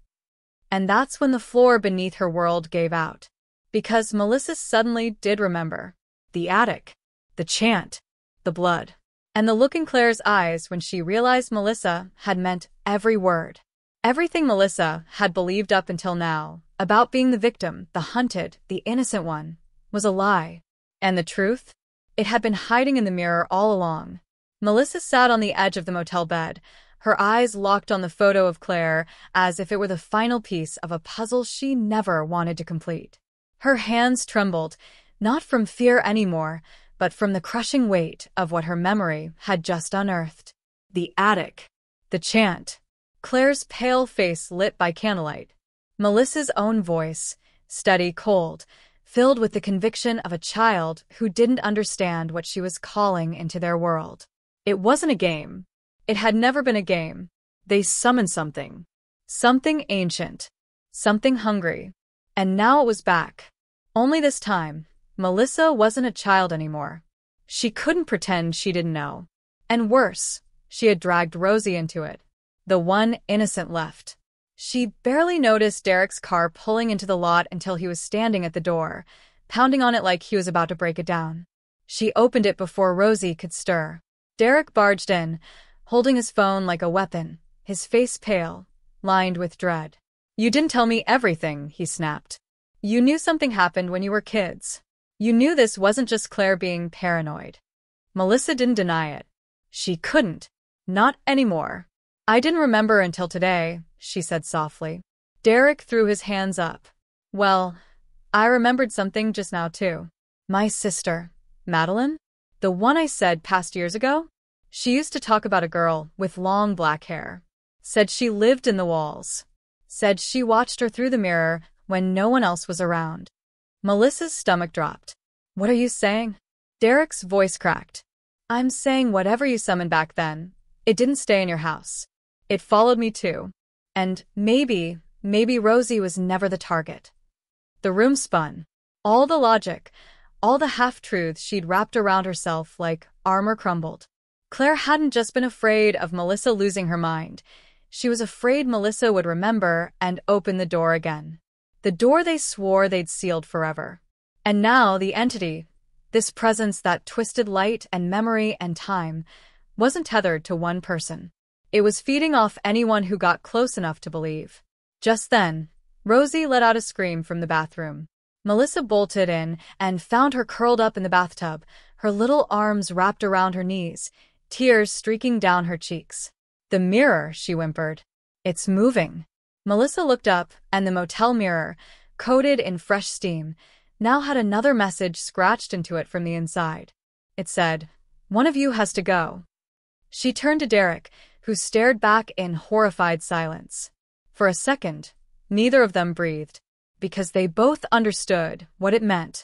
And that's when the floor beneath her world gave out. Because Melissa suddenly did remember. The attic. The chant. The blood. And the look in Claire's eyes when she realized Melissa had meant every word. Everything Melissa had believed up until now, about being the victim, the hunted, the innocent one, was a lie. And the truth? It had been hiding in the mirror all along. Melissa sat on the edge of the motel bed, her eyes locked on the photo of Claire as if it were the final piece of a puzzle she never wanted to complete. Her hands trembled, not from fear anymore, but from the crushing weight of what her memory had just unearthed. The attic. The chant. Claire's pale face lit by candlelight. Melissa's own voice, steady, cold, filled with the conviction of a child who didn't understand what she was calling into their world. It wasn't a game. It had never been a game. They summoned something. Something ancient. Something hungry. And now it was back. Only this time, Melissa wasn't a child anymore. She couldn't pretend she didn't know. And worse, she had dragged Rosie into it. The one innocent left. She barely noticed Derek's car pulling into the lot until he was standing at the door, pounding on it like he was about to break it down. She opened it before Rosie could stir. Derek barged in, holding his phone like a weapon, his face pale, lined with dread. "You didn't tell me everything," he snapped. "You knew something happened when you were kids. You knew this wasn't just Claire being paranoid." Melissa didn't deny it. She couldn't. Not anymore. "I didn't remember until today," she said softly. Derek threw his hands up. "Well, I remembered something just now too. My sister, Madeline? The one I said passed years ago? She used to talk about a girl with long black hair. Said she lived in the walls. Said she watched her through the mirror when no one else was around." Melissa's stomach dropped. "What are you saying?" Derek's voice cracked. "I'm saying whatever you summoned back then, it didn't stay in your house. It followed me too. And maybe Rosie was never the target." The room spun. All the logic, all the half-truths she'd wrapped around herself like armor crumbled. Claire hadn't just been afraid of Melissa losing her mind. She was afraid Melissa would remember and open the door again. The door they swore they'd sealed forever. And now the entity, this presence that twisted light and memory and time, wasn't tethered to one person. It was feeding off anyone who got close enough to believe. Just then, Rosie let out a scream from the bathroom. Melissa bolted in and found her curled up in the bathtub, her little arms wrapped around her knees, tears streaking down her cheeks. "The mirror," she whimpered. "It's moving." Melissa looked up, and the motel mirror, coated in fresh steam, now had another message scratched into it from the inside. It said, "One of you has to go." She turned to Derek, who stared back in horrified silence. For a second, neither of them breathed, because they both understood what it meant.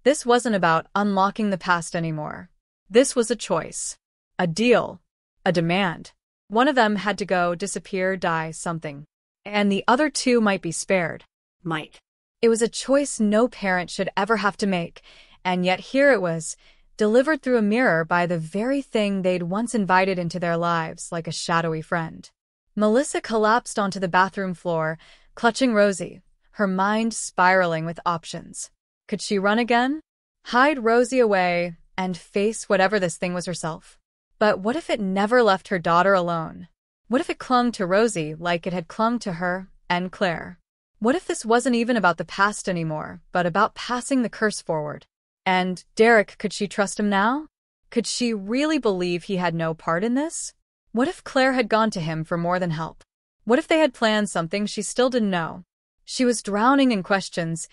This wasn't about unlocking the past anymore. This was a choice. A deal. A demand. One of them had to go, disappear, die, something. And the other two might be spared. Might. It was a choice no parent should ever have to make, and yet here it was, delivered through a mirror by the very thing they'd once invited into their lives like a shadowy friend. Melissa collapsed onto the bathroom floor, clutching Rosie, her mind spiraling with options. Could she run again? Hide Rosie away and face whatever this thing was herself? But what if it never left her daughter alone? What if it clung to Rosie like it had clung to her and Claire? What if this wasn't even about the past anymore, but about passing the curse forward? And Derek, could she trust him now? Could she really believe he had no part in this? What if Claire had gone to him for more than help? What if they had planned something she still didn't know? She was drowning in questions,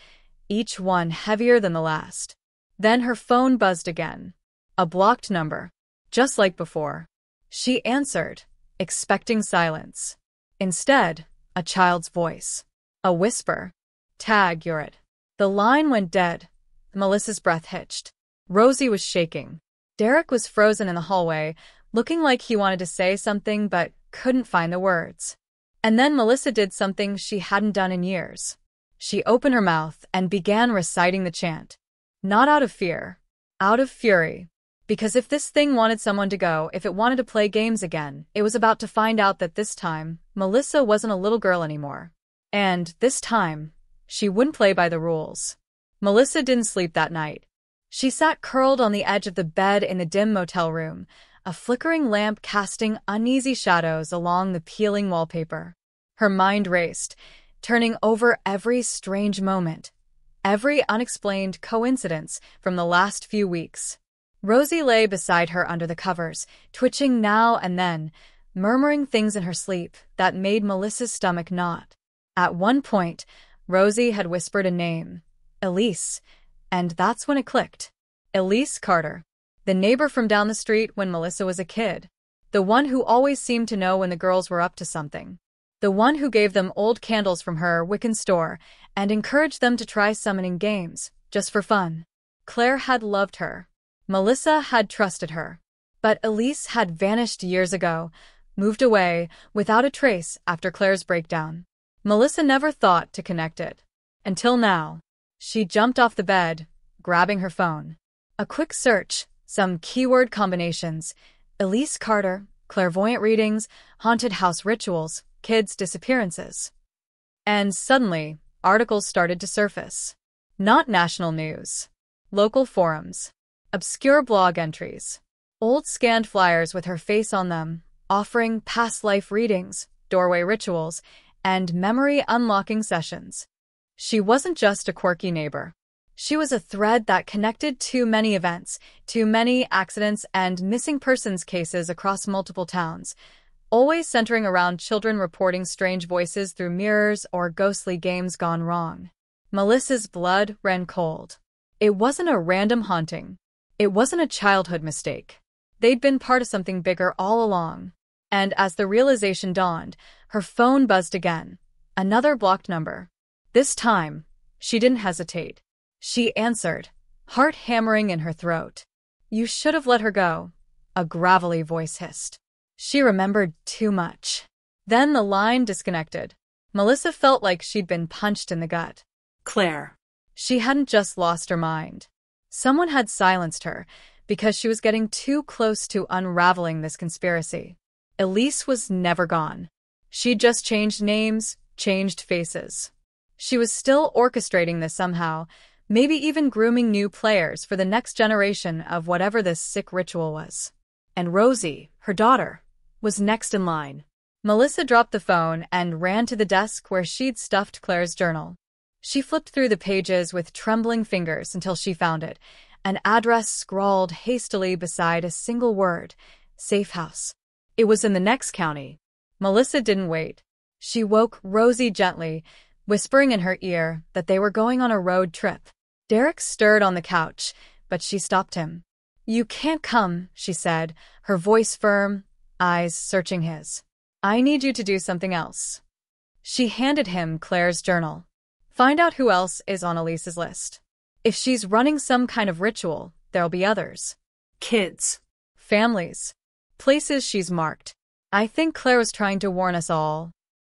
each one heavier than the last. Then her phone buzzed again. A blocked number. Just like before. She answered, expecting silence. Instead, a child's voice. A whisper. Tag, you're it. The line went dead. Melissa's breath hitched. Rosie was shaking. Derek was frozen in the hallway, looking like he wanted to say something but couldn't find the words. And then Melissa did something she hadn't done in years. She opened her mouth and began reciting the chant. Not out of fear. Out of fury. Because if this thing wanted someone to go, if it wanted to play games again, it was about to find out that this time, Melissa wasn't a little girl anymore. And this time, she wouldn't play by the rules. Melissa didn't sleep that night. She sat curled on the edge of the bed in the dim motel room, a flickering lamp casting uneasy shadows along the peeling wallpaper. Her mind raced, turning over every strange moment, every unexplained coincidence from the last few weeks. Rosie lay beside her under the covers, twitching now and then, murmuring things in her sleep that made Melissa's stomach knot. At one point, Rosie had whispered a name, Elise, and that's when it clicked. Elise Carter, the neighbor from down the street when Melissa was a kid, the one who always seemed to know when the girls were up to something, the one who gave them old candles from her Wiccan store and encouraged them to try summoning games, just for fun. Claire had loved her. Melissa had trusted her. But Elise had vanished years ago, moved away, without a trace after Claire's breakdown. Melissa never thought to connect it. Until now. She jumped off the bed, grabbing her phone. A quick search, some keyword combinations. Elise Carter, clairvoyant readings, haunted house rituals, kids' disappearances. And suddenly, articles started to surface. Not national news. Local forums. Obscure blog entries. Old scanned flyers with her face on them, offering past life readings, doorway rituals, and memory unlocking sessions. She wasn't just a quirky neighbor. She was a thread that connected too many events, too many accidents and missing persons cases across multiple towns, always centering around children reporting strange voices through mirrors or ghostly games gone wrong. Melissa's blood ran cold. It wasn't a random haunting. It wasn't a childhood mistake. They'd been part of something bigger all along. And as the realization dawned, her phone buzzed again. Another blocked number. This time, she didn't hesitate. She answered, heart hammering in her throat. You should have let her go, a gravelly voice hissed. She remembered too much. Then the line disconnected. Melissa felt like she'd been punched in the gut. Claire. She hadn't just lost her mind. Someone had silenced her because she was getting too close to unraveling this conspiracy. Elise was never gone. She'd just changed names, changed faces. She was still orchestrating this somehow, maybe even grooming new players for the next generation of whatever this sick ritual was. And Rosie, her daughter, was next in line. Melissa dropped the phone and ran to the desk where she'd stuffed Claire's journal. She flipped through the pages with trembling fingers until she found it, an address scrawled hastily beside a single word, Safe House. It was in the next county. Melissa didn't wait. She woke Rosie gently, whispering in her ear that they were going on a road trip. Derek stirred on the couch, but she stopped him. You can't come, she said, her voice firm, eyes searching his. I need you to do something else. She handed him Claire's journal. Find out who else is on Elise's list. If she's running some kind of ritual, there'll be others. Kids. Families. Places she's marked. I think Claire was trying to warn us all.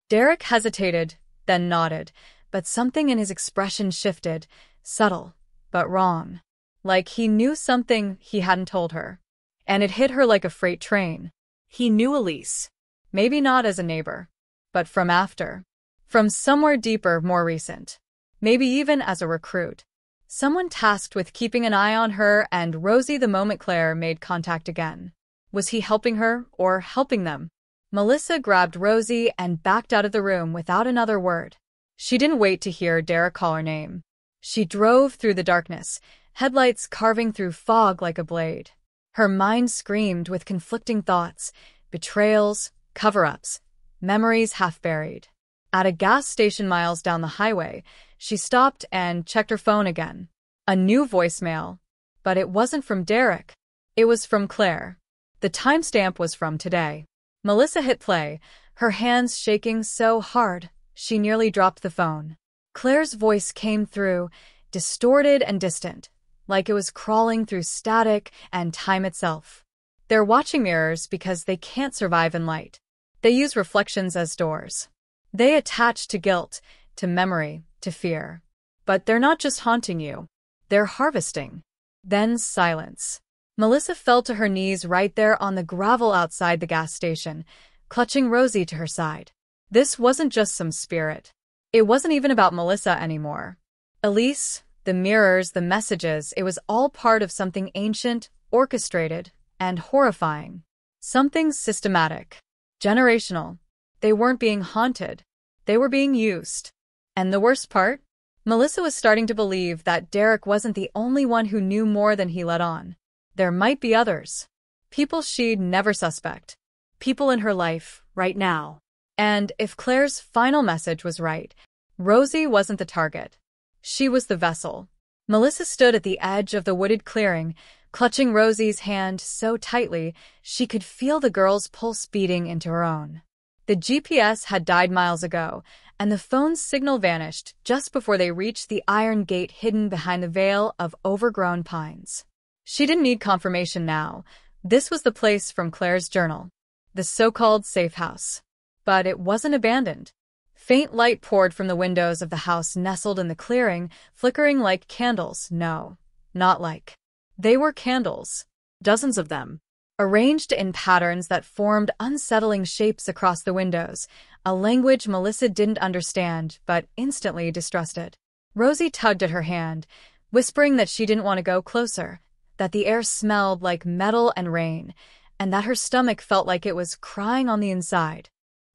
Derek hesitated, then nodded, but something in his expression shifted, subtle, but wrong. Like he knew something he hadn't told her. And it hit her like a freight train. He knew Elise. Maybe not as a neighbor, but from after. From somewhere deeper, more recent. Maybe even as a recruit. Someone tasked with keeping an eye on her and Rosie the moment Claire made contact again. Was he helping her or helping them? Melissa grabbed Rosie and backed out of the room without another word. She didn't wait to hear Derek call her name. She drove through the darkness, headlights carving through fog like a blade. Her mind screamed with conflicting thoughts, betrayals, cover-ups, memories half buried. At a gas station miles down the highway, she stopped and checked her phone again. A new voicemail. But it wasn't from Derek. It was from Claire. The timestamp was from today. Melissa hit play, her hands shaking so hard, she nearly dropped the phone. Claire's voice came through, distorted and distant, like it was crawling through static and time itself. They're watching mirrors because they can't survive in light. They use reflections as doors. They attach to guilt, to memory, to fear. But they're not just haunting you. They're harvesting. Then silence. Melissa fell to her knees right there on the gravel outside the gas station, clutching Rosie to her side. This wasn't just some spirit. It wasn't even about Melissa anymore. Elise, the mirrors, the messages, it was all part of something ancient, orchestrated, and horrifying. Something systematic. Generational. They weren't being haunted. They were being used. And the worst part? Melissa was starting to believe that Derek wasn't the only one who knew more than he let on. There might be others. People she'd never suspect. People in her life, right now. And if Claire's final message was right, Rosie wasn't the target. She was the vessel. Melissa stood at the edge of the wooded clearing, clutching Rosie's hand so tightly she could feel the girl's pulse beating into her own. The GPS had died miles ago, and the phone's signal vanished just before they reached the iron gate hidden behind the veil of overgrown pines. She didn't need confirmation now. This was the place from Claire's journal. The so-called safe house. But it wasn't abandoned. Faint light poured from the windows of the house nestled in the clearing, flickering like candles. No, not like. They were candles. Dozens of them. Arranged in patterns that formed unsettling shapes across the windows, a language Melissa didn't understand but instantly distrusted. Rosie tugged at her hand, whispering that she didn't want to go closer, that the air smelled like metal and rain, and that her stomach felt like it was crying on the inside.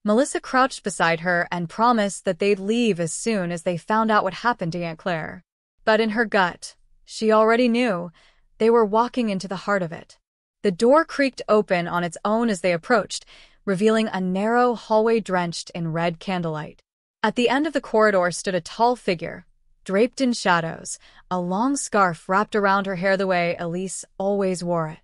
Melissa crouched beside her and promised that they'd leave as soon as they found out what happened to Aunt Claire. But in her gut, she already knew they were walking into the heart of it. The door creaked open on its own as they approached, revealing a narrow hallway drenched in red candlelight. At the end of the corridor stood a tall figure, draped in shadows, a long scarf wrapped around her hair the way Elise always wore it.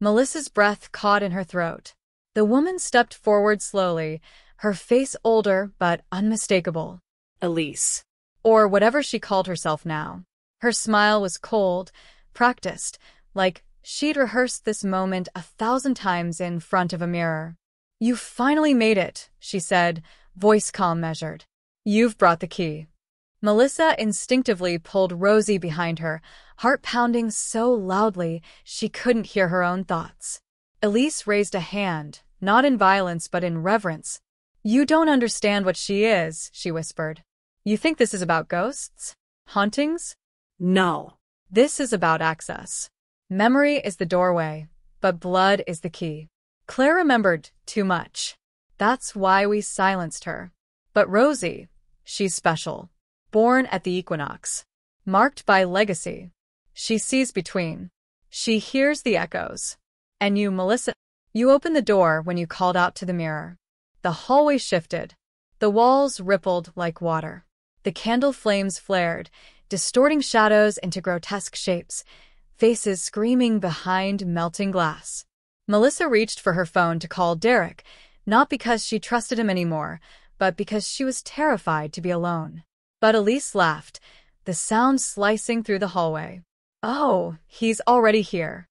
Melissa's breath caught in her throat. The woman stepped forward slowly, her face older but unmistakable. Elise. Or whatever she called herself now. Her smile was cold, practiced, like she'd rehearsed this moment 1,000 times in front of a mirror. "You finally made it," she said, voice calm measured. "You've brought the key." Melissa instinctively pulled Rosie behind her, heart pounding so loudly she couldn't hear her own thoughts. Elise raised a hand, not in violence but in reverence. "You don't understand what she is," she whispered. "You think this is about ghosts? Hauntings? No. This is about access. Memory is the doorway, but blood is the key." Claire remembered too much. That's why we silenced her. But Rosie, she's special. Born at the equinox. Marked by legacy. She sees between. She hears the echoes. And you, Melissa, you opened the door when you called out to the mirror. The hallway shifted. The walls rippled like water. The candle flames flared, distorting shadows into grotesque shapes, faces screaming behind melting glass. Melissa reached for her phone to call Derek, not because she trusted him anymore, but because she was terrified to be alone. But Elise laughed, the sound slicing through the hallway. Oh, he's already here.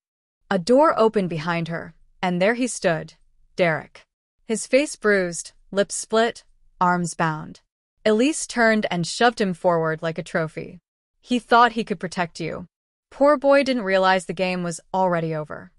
A door opened behind her, and there he stood, Derek. His face bruised, lips split, arms bound. Elise turned and shoved him forward like a trophy. He thought he could protect you. Poor boy didn't realize the game was already over.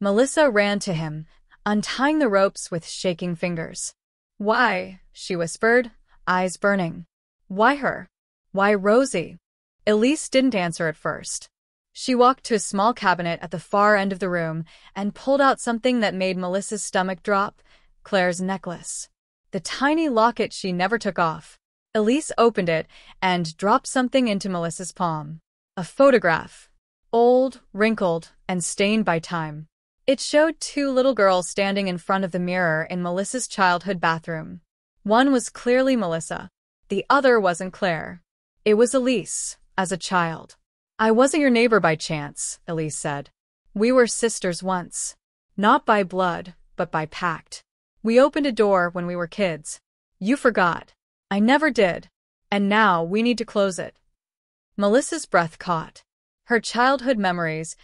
Melissa ran to him, untying the ropes with shaking fingers. Why? She whispered, eyes burning. Why her? Why Rosie? Elise didn't answer at first. She walked to a small cabinet at the far end of the room and pulled out something that made Melissa's stomach drop, Claire's necklace. The tiny locket she never took off. Elise opened it and dropped something into Melissa's palm. A photograph. Old, wrinkled, and stained by time. It showed two little girls standing in front of the mirror in Melissa's childhood bathroom. One was clearly Melissa. The other wasn't Claire. It was Elise, as a child. I wasn't your neighbor by chance, Elise said. We were sisters once. Not by blood, but by pact. We opened a door when we were kids. You forgot. I never did. And now we need to close it. Melissa's breath caught. Her childhood memories,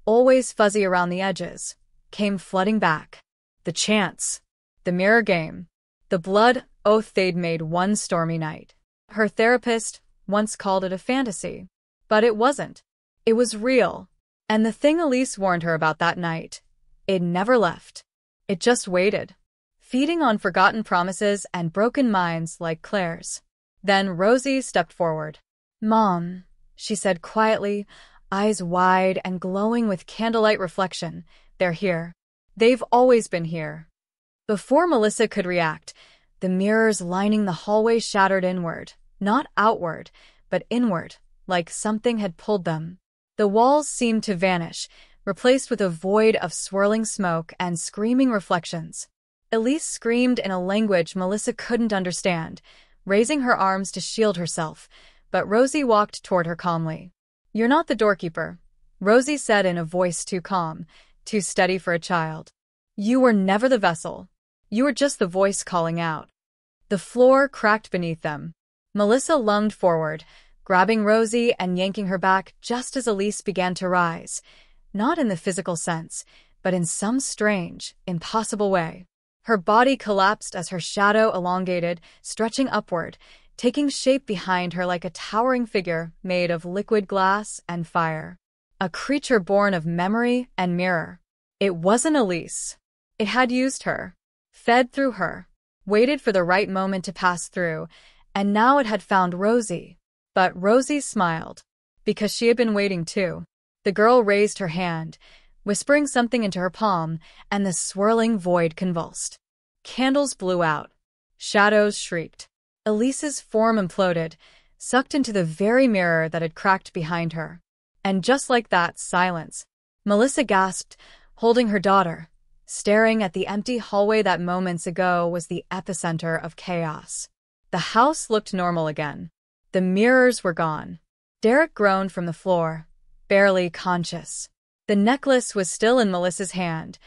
always fuzzy around the edges, came flooding back. The chance. The mirror game. The blood oath they'd made one stormy night. Her therapist once called it a fantasy. But it wasn't. It was real. And the thing Elise warned her about that night, it never left. It just waited, feeding on forgotten promises and broken minds like Claire's. Then Rosie stepped forward. Mom, she said quietly, eyes wide and glowing with candlelight reflection, they're here. They've always been here. Before Melissa could react, the mirrors lining the hallway shattered inward, not outward, but inward, like something had pulled them. The walls seemed to vanish, replaced with a void of swirling smoke and screaming reflections. Elise screamed in a language Melissa couldn't understand, raising her arms to shield herself, but Rosie walked toward her calmly. You're not the doorkeeper, Rosie said in a voice too calm, too steady for a child. You were never the vessel. You were just the voice calling out. The floor cracked beneath them. Melissa lunged forward, grabbing Rosie and yanking her back just as Elise began to rise, not in the physical sense, but in some strange, impossible way. Her body collapsed as her shadow elongated, stretching upward, taking shape behind her like a towering figure made of liquid glass and fire. A creature born of memory and mirror. It wasn't Elise. It had used her, fed through her, waited for the right moment to pass through, and now it had found Rosie. But Rosie smiled, because she had been waiting too. The girl raised her hand, whispering something into her palm, and the swirling void convulsed. Candles blew out. Shadows shrieked. Elise's form imploded, sucked into the very mirror that had cracked behind her. And just like that, silence. Melissa gasped, holding her daughter, staring at the empty hallway that moments ago was the epicenter of chaos. The house looked normal again. The mirrors were gone. Derek groaned from the floor, barely conscious. The necklace was still in Melissa's hand,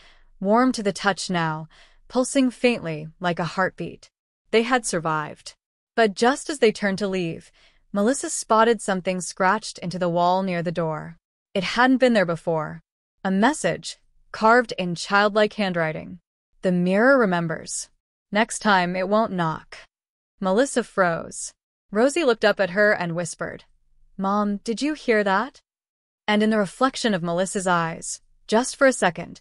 warm to the touch now, pulsing faintly like a heartbeat. They had survived. But just as they turned to leave, Melissa spotted something scratched into the wall near the door. It hadn't been there before. A message, carved in childlike handwriting. The mirror remembers. Next time it won't knock. Melissa froze. Rosie looked up at her and whispered, Mom, did you hear that? And in the reflection of Melissa's eyes, just for a second,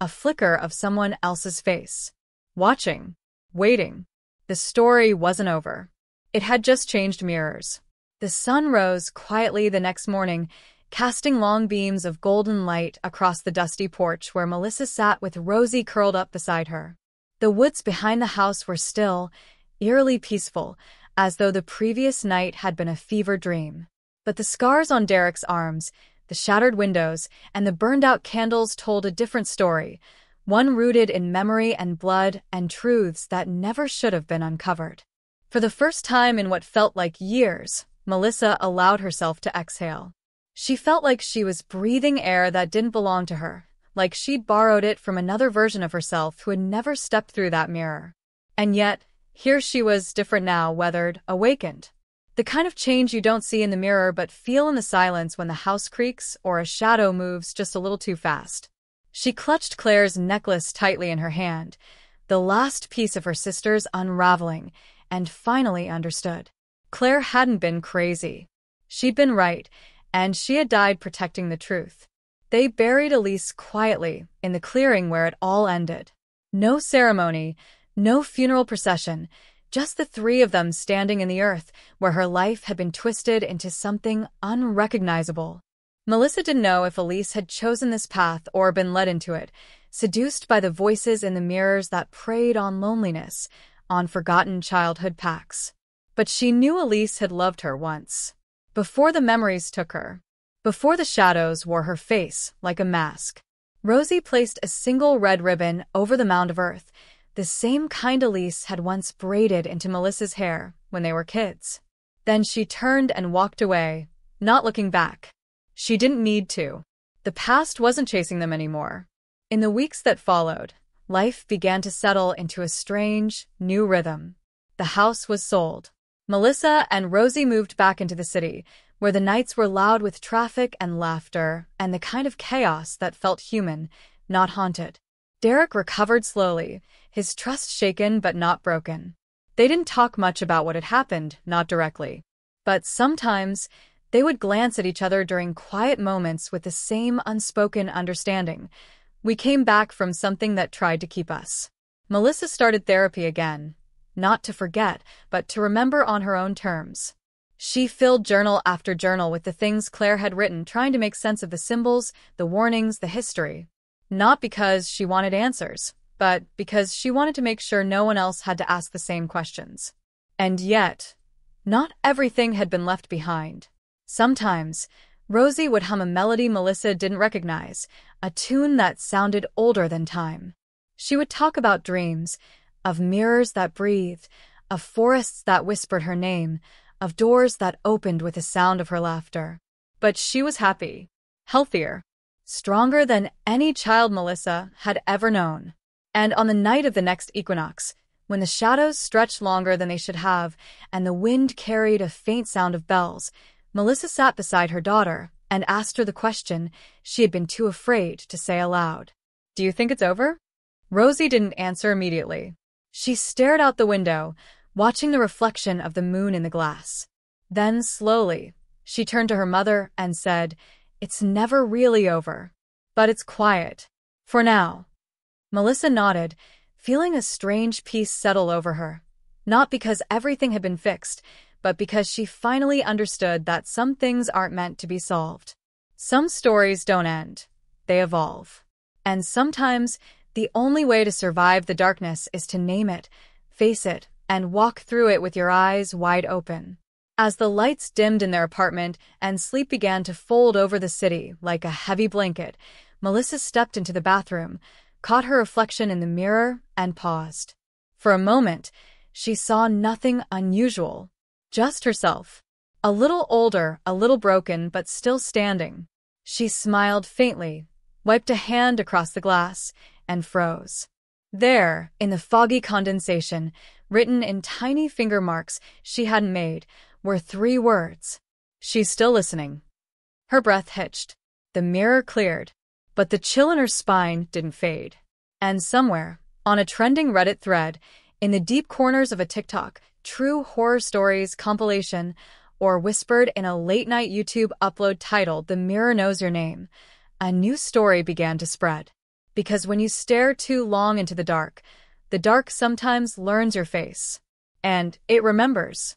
a flicker of someone else's face. Watching. Waiting. The story wasn't over. It had just changed mirrors. The sun rose quietly the next morning, casting long beams of golden light across the dusty porch where Melissa sat with Rosie curled up beside her. The woods behind the house were still, eerily peaceful, as though the previous night had been a fever dream. But the scars on Derek's arms, the shattered windows, and the burned-out candles told a different story, one rooted in memory and blood and truths that never should have been uncovered. For the first time in what felt like years, Melissa allowed herself to exhale. She felt like she was breathing air that didn't belong to her, like she'd borrowed it from another version of herself who had never stepped through that mirror. And yet, here she was, different now, weathered, awakened. The kind of change you don't see in the mirror but feel in the silence when the house creaks or a shadow moves just a little too fast. She clutched Claire's necklace tightly in her hand, the last piece of her sister's unraveling, and finally understood. Claire hadn't been crazy. She'd been right, and she had died protecting the truth. They buried Elise quietly in the clearing where it all ended. No ceremony, no funeral procession, just the three of them standing in the earth where her life had been twisted into something unrecognizable. Melissa didn't know if Elise had chosen this path or been led into it, seduced by the voices in the mirrors that preyed on loneliness, on forgotten childhood pacts. But she knew Elise had loved her once. Before the memories took her. Before the shadows wore her face like a mask. Rosie placed a single red ribbon over the mound of earth, the same kind Elise had once braided into Melissa's hair when they were kids. Then she turned and walked away, not looking back. She didn't need to. The past wasn't chasing them anymore. In the weeks that followed, life began to settle into a strange, new rhythm. The house was sold. Melissa and Rosie moved back into the city, where the nights were loud with traffic and laughter and the kind of chaos that felt human, not haunted. Derek recovered slowly, his trust shaken but not broken. They didn't talk much about what had happened, not directly. But sometimes, they would glance at each other during quiet moments with the same unspoken understanding. We came back from something that tried to keep us. Melissa started therapy again, not to forget, but to remember on her own terms. She filled journal after journal with the things Claire had written, trying to make sense of the symbols, the warnings, the history. Not because she wanted answers, but because she wanted to make sure no one else had to ask the same questions. And yet, not everything had been left behind. Sometimes, Rosie would hum a melody Melissa didn't recognize, a tune that sounded older than time. She would talk about dreams, of mirrors that breathed, of forests that whispered her name, of doors that opened with the sound of her laughter. But she was happy, healthier, stronger than any child Melissa had ever known. And on the night of the next equinox, when the shadows stretched longer than they should have, and the wind carried a faint sound of bells, Melissa sat beside her daughter and asked her the question she had been too afraid to say aloud. "Do you think it's over?" Rosie didn't answer immediately. She stared out the window, watching the reflection of the moon in the glass. Then, slowly, she turned to her mother and said, "It's never really over. But it's quiet. For now." Melissa nodded, feeling a strange peace settle over her. Not because everything had been fixed, but because she finally understood that some things aren't meant to be solved. Some stories don't end. They evolve. And sometimes, the only way to survive the darkness is to name it, face it, and walk through it with your eyes wide open. As the lights dimmed in their apartment and sleep began to fold over the city like a heavy blanket, Melissa stepped into the bathroom, caught her reflection in the mirror, and paused. For a moment, she saw nothing unusual. Just herself. A little older, a little broken, but still standing. She smiled faintly, wiped a hand across the glass, and froze. There, in the foggy condensation, written in tiny finger marks she hadn't made, were 3 words. "She's still listening." Her breath hitched. The mirror cleared, but the chill in her spine didn't fade. And somewhere, on a trending Reddit thread, in the deep corners of a TikTok, True Horror Stories compilation, or whispered in a late-night YouTube upload titled "The Mirror Knows Your Name," a new story began to spread. Because when you stare too long into the dark sometimes learns your face. And it remembers.